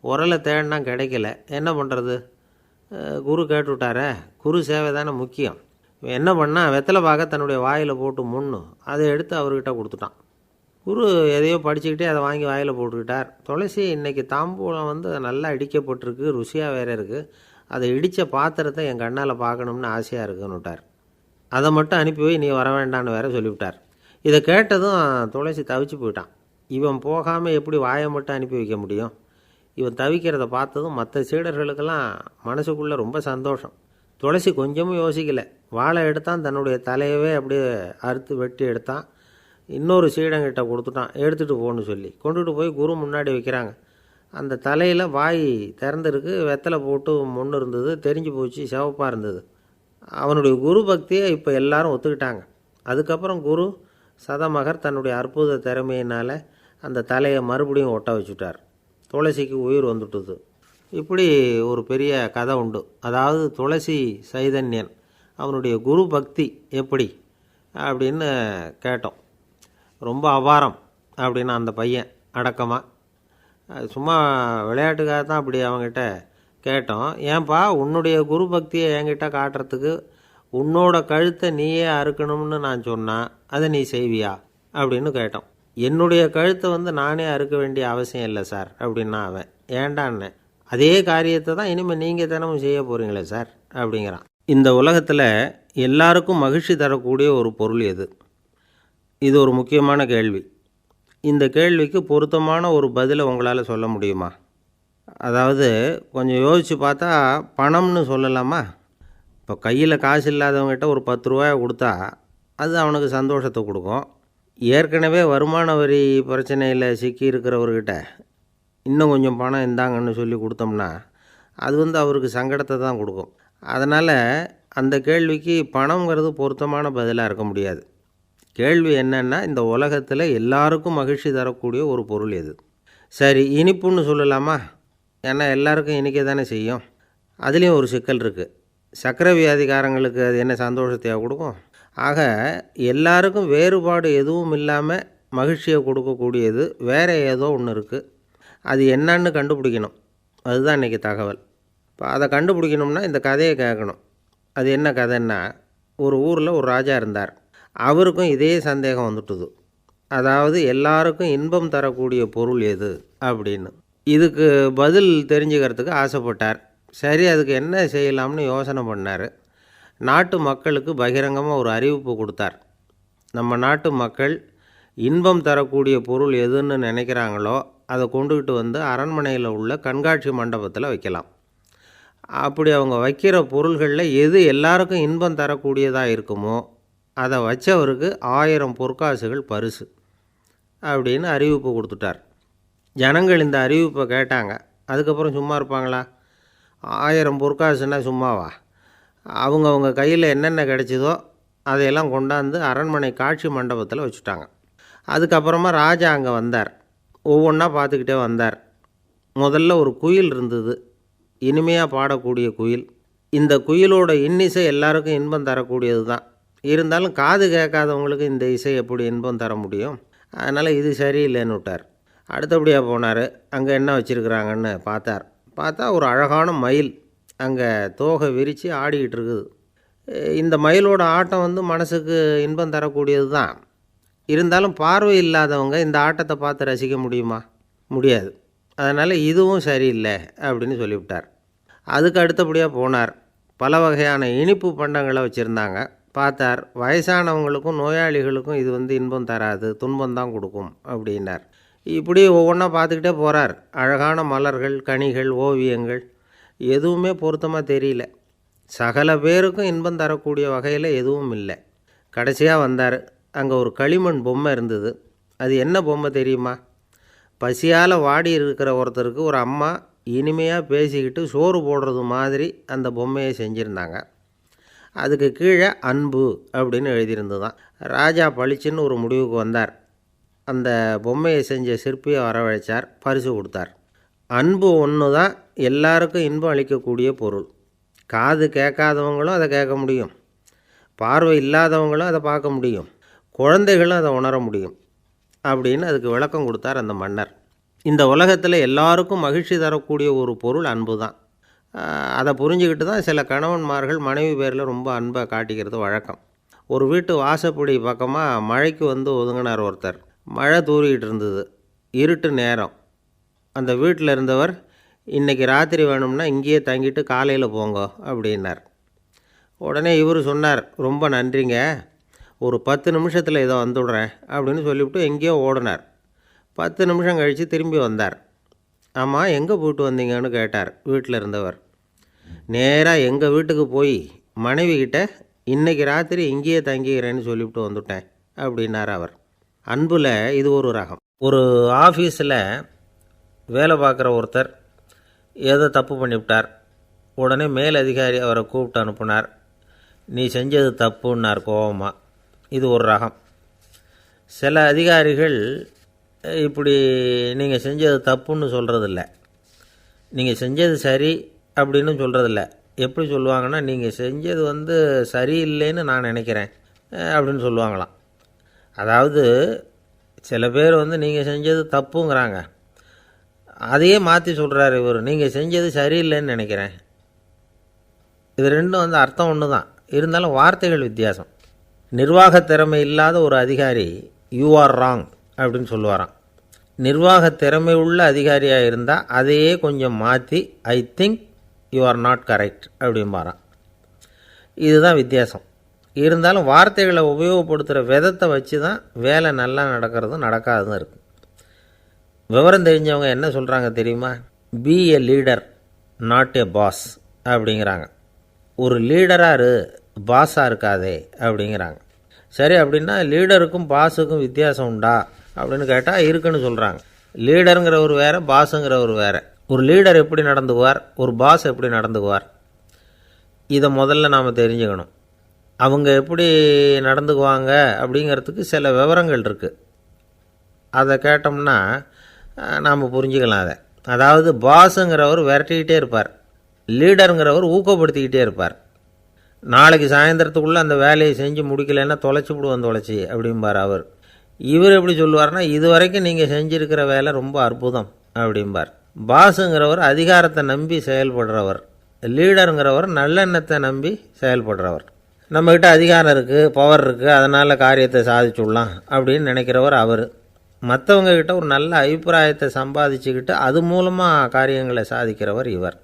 உரலை தேடினா கிடைக்கல, என்ன பண்ணுறது? குரு கேட்டுவிட்டாரே, குரு சேவை தானே முக்கியம். என்ன பண்ணால் வெத்தலை பாக்க தன்னுடைய வாயில் போட்டு முன்னும் அதை எடுத்து அவர்கிட்ட கொடுத்துட்டான். குரு எதையோ படிச்சுக்கிட்டே அதை வாங்கி வாயில் போட்டுக்கிட்டார். துளசி இன்றைக்கி தாம்பூலம் நல்லா இடிக்கப்பட்டிருக்கு, ருசியாக வேறு இருக்குது, அதை இடித்த பாத்திரத்தை என் கண்ணால் பார்க்கணும்னு ஆசையாக இருக்குன்னு விட்டார். அதை மட்டும் அனுப்பி போய் நீ வர வேண்டான்னு வேற சொல்லிவிட்டார். இதை கேட்டதும் துளசி தவிச்சு போயிட்டான். இவன் போகாமல் எப்படி வாயை மட்டும் அனுப்பி வைக்க முடியும்? இவன் தவிக்கிறத பார்த்ததும் மற்ற சீடர்களுக்கெல்லாம் மனசுக்குள்ளே ரொம்ப சந்தோஷம். துளசி கொஞ்சமும் யோசிக்கலை, வாழை எடுத்தான், தன்னுடைய தலையவே அப்படியே அறுத்து வெட்டி எடுத்தான். இன்னொரு சீடங்கிட்ட கொடுத்துட்டான், எடுத்துகிட்டு போகணுன்னு சொல்லி கொண்டுட்டு போய் குரு முன்னாடி வைக்கிறாங்க. அந்த தலையில் வாய் திறந்துருக்கு, வெத்தலை போட்டு முன்னு இருந்தது, தெரிஞ்சு போச்சு, சிவப்பாக இருந்தது. அவனுடைய குரு பக்தியை இப்போ எல்லாரும் ஒத்துக்கிட்டாங்க. அதுக்கப்புறம் குரு சதமகர் தன்னுடைய அற்புத திறமையினால் அந்த தலையை மறுபடியும் ஒட்ட வச்சுட்டார். துளசிக்கு உயிர் வந்துட்டுது. இப்படி ஒரு பெரிய கதை உண்டு. அதாவது துளசி சைதன்யன் அவனுடைய குரு பக்தி எப்படி அப்படின்னு கேட்டோம். ரொம்ப அபாரம் அப்படின்னா அந்த பையன் அடக்கமாக அது சும்மா விளையாட்டுக்காக தான் அப்படி அவங்ககிட்ட கேட்டோம். ஏன்பா உன்னுடைய குரு பக்தியை என்கிட்ட காட்டுறதுக்கு உன்னோட கழுத்தை நீயே அறுக்கணும்னு நான் சொன்னேன், அதை நீ செய்வியா அப்படின்னு கேட்டோம். என்னுடைய கழுத்தை நானே அறுக்க வேண்டிய அவசியம் இல்லை சார் அப்படின்னா அவன். ஏண்டான்னு, அதே காரியத்தை தான் இனிமேல் நீங்கள் தினமும் செய்ய போகிறீங்களே சார் அப்படிங்கிறான். இந்த உலகத்தில் எல்லாருக்கும் மகிழ்ச்சி தரக்கூடிய ஒரு பொருள் எது? இது ஒரு முக்கியமான கேள்வி. இந்த கேள்விக்கு பொருத்தமான ஒரு பதிலை உங்களால் சொல்ல முடியுமா? அதாவது கொஞ்சம் யோசித்து பார்த்தா பணம்னு சொல்லலாமா? இப்போ கையில் காசு இல்லாதவங்ககிட்ட ஒரு 10 ரூபாயை கொடுத்தா அது அவனுக்கு சந்தோஷத்தை கொடுக்கும். ஏற்கனவே வருமான வரி பிரச்சனையில் சிக்கி இருக்கிறவர்கிட்ட இன்னும் கொஞ்சம் பணம் இந்தாங்கன்னு சொல்லி கொடுத்தோம்னா அது அவருக்கு சங்கடத்தை தான் கொடுக்கும். அதனால் அந்த கேள்விக்கு பணங்கிறது பொருத்தமான பதிலாக இருக்க முடியாது. கேள்வி என்னன்னா, இந்த உலகத்தில் எல்லாருக்கும் மகிழ்ச்சி தரக்கூடிய ஒரு பொருள் எது? சரி, இனிப்புன்னு சொல்லலாமா? ஏன்னா எல்லாருக்கும் இனிக்க தானே செய்யும். அதுலேயும் ஒரு சிக்கல் இருக்குது. சர்க்கரை வியாதிக்காரங்களுக்கு அது என்ன சந்தோஷத்தையாக கொடுக்கும்? ஆக எல்லாருக்கும் வேறுபாடு எதுவும் இல்லாமல் மகிழ்ச்சியை கொடுக்கக்கூடியது வேறு ஏதோ ஒன்று இருக்குது. அது என்னன்னு கண்டுபிடிக்கணும். அதுதான் இன்றைக்கி தகவல். இப்போ அதை கண்டுபிடிக்கணும்னா இந்த கதையை கேட்கணும். அது என்ன கதைன்னா, ஒரு ஊரில் ஒரு ராஜா இருந்தார். அவருக்கும் இதே சந்தேகம் வந்துட்டுது. அதாவது எல்லாருக்கும் இன்பம் தரக்கூடிய பொருள் எது அப்படின்னு. இதுக்கு பதில் தெரிஞ்சுக்கிறதுக்கு ஆசைப்பட்டார். சரி, அதுக்கு என்ன செய்யலாம்னு யோசனை பண்ணார். நாட்டு மக்களுக்கு பகிரங்கமாக ஒரு அறிவிப்பு கொடுத்தார். நம்ம நாட்டு மக்கள் இன்பம் தரக்கூடிய பொருள் எதுன்னு நினைக்கிறாங்களோ அதை கொண்டுக்கிட்டு அரண்மனையில் உள்ள கண்காட்சி மண்டபத்தில் வைக்கலாம். அப்படி அவங்க வைக்கிற பொருள்களில் எது எல்லாருக்கும் இன்பம் தரக்கூடியதாக இருக்குமோ அதை வச்சவருக்கு 1000 பொற்காசுகள் பரிசு அப்படின்னு அறிவிப்பு கொடுத்துட்டார். ஜனங்கள் இந்த அறிவிப்பை கேட்டாங்க. அதுக்கப்புறம் சும்மா இருப்பாங்களா? 1000 பொற்காசுன்னா சும்மாவா? அவங்க கையில் என்னென்ன கிடைச்சதோ அதையெல்லாம் கொண்டாந்து அரண்மனை காட்சி மண்டபத்தில் வச்சுட்டாங்க. அதுக்கப்புறமா ராஜா அங்கே வந்தார். ஒவ்வொன்றா பார்த்துக்கிட்டே வந்தார். முதல்ல ஒரு குயில் இருந்தது, இனிமையாக பாடக்கூடிய குயில். இந்த குயிலோட இன்னிசை எல்லாருக்கும் இன்பம் தரக்கூடியது தான். இருந்தாலும் காது கேட்காதவங்களுக்கு இந்த இசை எப்படி இன்பம் தர முடியும்? அதனால் இது சரியில்லைன்னு விட்டார். அடுத்தபடியாக போனார். அங்கே என்ன வச்சுருக்குறாங்கன்னு பார்த்தா ஒரு அழகான மயில் அங்கே தோகை விரித்து ஆடிக்கிட்டு இருக்குது. இந்த மயிலோட ஆட்டம் மனசுக்கு இன்பம் தரக்கூடியது தான். இருந்தாலும் பார்வை இல்லாதவங்க இந்த ஆட்டத்தை பார்த்து ரசிக்க முடியுமா? முடியாது. அதனால் இதுவும் சரியில்லை அப்படின்னு சொல்லிவிட்டார். அதுக்கு அடுத்தபடியாக போனார். பல வகையான இனிப்பு பண்டங்களை வச்சுருந்தாங்க. பார்த்தார், வயசானவங்களுக்கும் நோயாளிகளுக்கும் இது இன்பம் தராது, துன்பம் தான் கொடுக்கும் அப்படின்னார். இப்படி ஒவ்வொன்றா பார்த்துக்கிட்டே போகிறார். அழகான மலர்கள், கனிகள், ஓவியங்கள் எதுவுமே பொருத்தமாக தெரியல. சகல பேருக்கும் இன்பம் தரக்கூடிய வகையில் எதுவும் இல்லை. கடைசியாக வந்தார். அங்கே ஒரு களிமண் பொம்மை இருந்தது. அது என்ன பொம்மை தெரியுமா? பசியால் வாடி இருக்கிற ஒருத்தருக்கு ஒரு அம்மா இனிமையாக பேசிக்கிட்டு சோறு போடுறது மாதிரி அந்த பொம்மையை செஞ்சுருந்தாங்க. அதுக்கு கீழே அன்பு அப்படின்னு எழுதியிருந்தது தான். ராஜா பளிச்சுன்னு ஒரு முடிவுக்கு வந்தார். அந்த பொம்மையை செஞ்ச சிற்பியை வரவழைச்சார், பரிசு கொடுத்தார். அன்பு ஒன்று தான் எல்லாருக்கும் இன்பம் அளிக்கக்கூடிய பொருள். காது கேட்காதவங்களும் அதை கேட்க முடியும், பார்வை இல்லாதவங்களும் அதை பார்க்க முடியும், குழந்தைகளும் அதை உணர முடியும் அப்படின்னு அதுக்கு விளக்கம் கொடுத்தார் அந்த மன்னர். இந்த உலகத்தில் எல்லாருக்கும் மகிழ்ச்சி தரக்கூடிய ஒரு பொருள் அன்பு தான். அதை புரிஞ்சுக்கிட்டு தான் சில கணவன்மார்கள் மனைவி பேரில் ரொம்ப அன்பை காட்டிக்கிறது வழக்கம். ஒரு வீட்டு வாசப்படி பக்கமாக மழைக்கு ஒதுங்கினார் ஒருத்தர். மழை தூரிக்கிட்டு இருந்தது, இருட்டு நேரம். அந்த வீட்டில் இருந்தவர், இன்றைக்கி ராத்திரி வேணும்னா இங்கேயே தங்கிட்டு காலையில் போங்க அப்படின்னார். உடனே இவர் சொன்னார், ரொம்ப நன்றிங்க, ஒரு 10 நிமிஷத்தில் இதை வந்துவிடுறேன் அப்படின்னு சொல்லிவிட்டு எங்கேயோ ஓடினார். 10 நிமிஷம் கழித்து திரும்பி வந்தார். ஆமாம், எங்கே போயிட்டு வந்தீங்கன்னு கேட்டார் வீட்டில் இருந்தவர். நேராக எங்கள் வீட்டுக்கு போய் மனைவிக்கிட்ட இன்றைக்கி ராத்திரி இங்கேயே தங்கிக்கிறேன்னு சொல்லிவிட்டு வந்துவிட்டேன் அப்படின்னார் அவர். அன்பில் இது ஒரு ரகம். ஒரு ஆஃபீஸில் வேலை பார்க்குற ஒருத்தர் ஏதோ தப்பு பண்ணிவிட்டார். உடனே மேலதிகாரி அவரை கூப்பிட்டு அனுப்புனார். நீ செஞ்சது தப்புன்னார் கோபமாக. இது ஒரு ரகம். சில அதிகாரிகள் இப்படி நீங்கள் செஞ்சது தப்புன்னு சொல்கிறதில்ல, நீங்கள் செஞ்சது சரி அப்படின்னு சொல்கிறதில்ல. எப்படி சொல்லுவாங்கன்னா, நீங்கள் செஞ்சது சரியில்லைன்னு நான் நினைக்கிறேன் அப்படின்னு சொல்லுவாங்களாம். அதாவது சில பேர் நீங்கள் செஞ்சது தப்புங்கிறாங்க, அதையே மாற்றி சொல்கிறார் இவர், நீங்கள் செஞ்சது சரியில்லைன்னு நினைக்கிறேன். இது ரெண்டும் அர்த்தம் ஒன்று தான், இருந்தாலும் வார்த்தைகள் வித்தியாசம். நிர்வாக திறமை இல்லாத ஒரு அதிகாரி யூ ஆர் ராங் அப்படின்னு சொல்லுவாராம். நிர்வாக திறமை உள்ள அதிகாரியாக இருந்தால் அதையே கொஞ்சம் மாற்றி I think you are not correct அப்படிம்பாராம். இதுதான் வித்தியாசம். இருந்தாலும் வார்த்தைகளை உபயோகப்படுத்துகிற விதத்தை வச்சு தான் வேலை நல்லா நடக்கிறதும் நடக்காததும் இருக்குது. விவரம் தெரிஞ்சவங்க என்ன சொல்கிறாங்க தெரியுமா? Be a leader not a boss அப்படிங்கிறாங்க. ஒரு லீடராக இரு, பாஸாக இருக்காதே அப்படிங்கிறாங்க. சரி, அப்படின்னா லீடருக்கும் பாஸுக்கும் வித்தியாசம் உண்டா அப்படின்னு கேட்டால் இருக்குன்னு சொல்கிறாங்க. லீடருங்கிறவர் வேறு, பாஸுங்கிறவர் வேறு. ஒரு லீடர் எப்படி நடந்துக்குவார், ஒரு பாஸ் எப்படி நடந்துக்குவார், இதை முதல்ல நாம் தெரிஞ்சுக்கணும். அவங்க எப்படி நடந்துக்குவாங்க அப்படிங்கிறதுக்கு சில விவரங்கள் இருக்குது. அதை கேட்டோம்னா நாம் புரிஞ்சுக்கலாம் அதை. அதாவது பாஸுங்கிறவர் விரட்டிக்கிட்டே இருப்பார், லீடருங்கிறவர் ஊக்கப்படுத்திக்கிட்டே இருப்பார். நாளைக்கு சாயந்தரத்துக்குள்ளே அந்த வேலையை செஞ்சு முடிக்கலைன்னா தொலைச்சி விடுவோம் தொலைச்சி அப்படிம்பார் அவர். இவர் எப்படி சொல்லுவார்னா, இது வரைக்கும் நீங்கள் செஞ்சுருக்கிற வேலை ரொம்ப அற்புதம் அப்படிம்பார். பாஸுங்கிறவர் அதிகாரத்தை நம்பி செயல்படுறவர், லீடருங்கிறவர் நல்லெண்ணத்தை நம்பி செயல்படுறவர். நம்மக்கிட்ட அதிகாரம் இருக்குது, பவர் இருக்குது, அதனால் காரியத்தை சாதிச்சுடலாம் அப்படின்னு நினைக்கிறவர் அவர். மற்றவங்கக்கிட்ட ஒரு நல்ல அபிப்பிராயத்தை சம்பாதிச்சுக்கிட்டு அது மூலமாக காரியங்களை சாதிக்கிறவர் இவர்.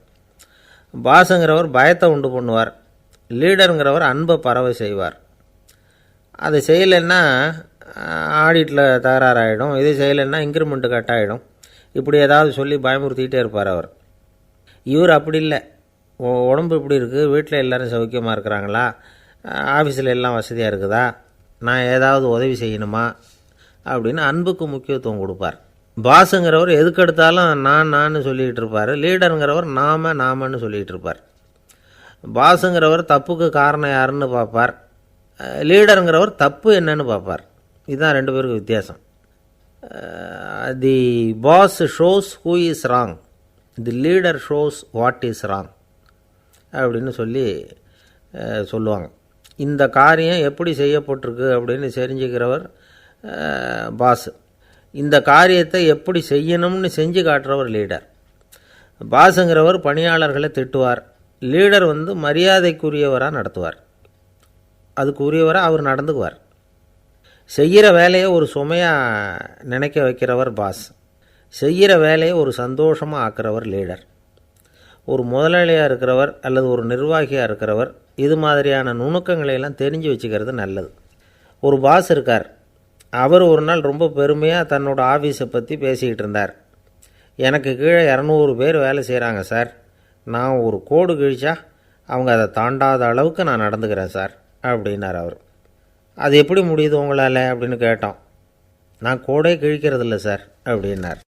பாஸுங்கிறவர் பயத்தை உண்டு பண்ணுவார், லீடருங்கிறவர் அன்பை பரவ செய்வார். அதை செய்யலைன்னா ஆடிட்டில் தகராறாயிடும், இது செய்யலைன்னா இன்க்ரிமெண்ட்டு கட் ஆகிடும், இப்படி ஏதாவது சொல்லி பயமுறுத்திக்கிட்டே இருப்பார் அவர். இவர் அப்படி இல்லை. உடம்பு இப்படி இருக்குது, வீட்டில் எல்லோரும் சௌக்கியமாக இருக்கிறாங்களா, ஆஃபீஸில் எல்லாம் வசதியாக இருக்குதா, நான் ஏதாவது உதவி செய்யணுமா அப்படின்னு அன்புக்கு முக்கியத்துவம் கொடுப்பார். பாஸுங்கிறவர் எதுக்கெடுத்தாலும் நான் சொல்லிகிட்டு இருப்பார், லீடருங்கிறவர் நாமன்னு சொல்லிகிட்டு இருப்பார். பாஸுங்கிறவர் தப்புக்கு காரணம் யாருன்னு பார்ப்பார், லீடருங்கிறவர் தப்பு என்னன்னு பார்ப்பார். இதுதான் ரெண்டு பேருக்கு வித்தியாசம். The boss shows who is wrong, the leader shows what is wrong அப்படின்னு சொல்லுவாங்க. இந்த காரியம் எப்படி செய்யப்பட்டிருக்கு அப்படின்னு தெரிஞ்சுக்கிறவர் பாஸ், இந்த காரியத்தை எப்படி செய்யணும்னு செஞ்சு காட்டுறவர் லீடர். பாஸுங்கிறவர் பணியாளர்களை திட்டுவார், லீடர் மரியாதைக்குரியவராக நடத்துவார், அதுக்குரியவராக அவர் நடந்துக்குவார். செய்கிற வேலையை ஒரு சுமையாக நினைக்க வைக்கிறவர் பாஸ், செய்கிற வேலையை ஒரு சந்தோஷமாக ஆக்கிறவர் லீடர். ஒரு முதலாளியாக இருக்கிறவர் அல்லது ஒரு நிர்வாகியாக இருக்கிறவர் இது மாதிரியான நுணுக்கங்களையெல்லாம் தெரிஞ்சு வச்சுக்கிறது நல்லது. ஒரு பாஸ் இருக்கார், அவர் ஒரு நாள் ரொம்ப பெருமையாக தன்னோட ஆஃபீஸை பற்றி பேசிக்கிட்டு இருந்தார். எனக்கு கீழே 200 பேர் வேலை செய்கிறாங்க சார், நான் ஒரு கோடு கிழிச்சா அவங்க அதை தாண்டாத அளவுக்கு நான் நடந்துக்கிறேன் சார் அப்படின்னார் அவர். அது எப்படி முடியுது உங்களால் அப்படின்னு கேட்டோம். நான் கோடே கிழிக்கிறதில்ல சார் அப்படின்னார்.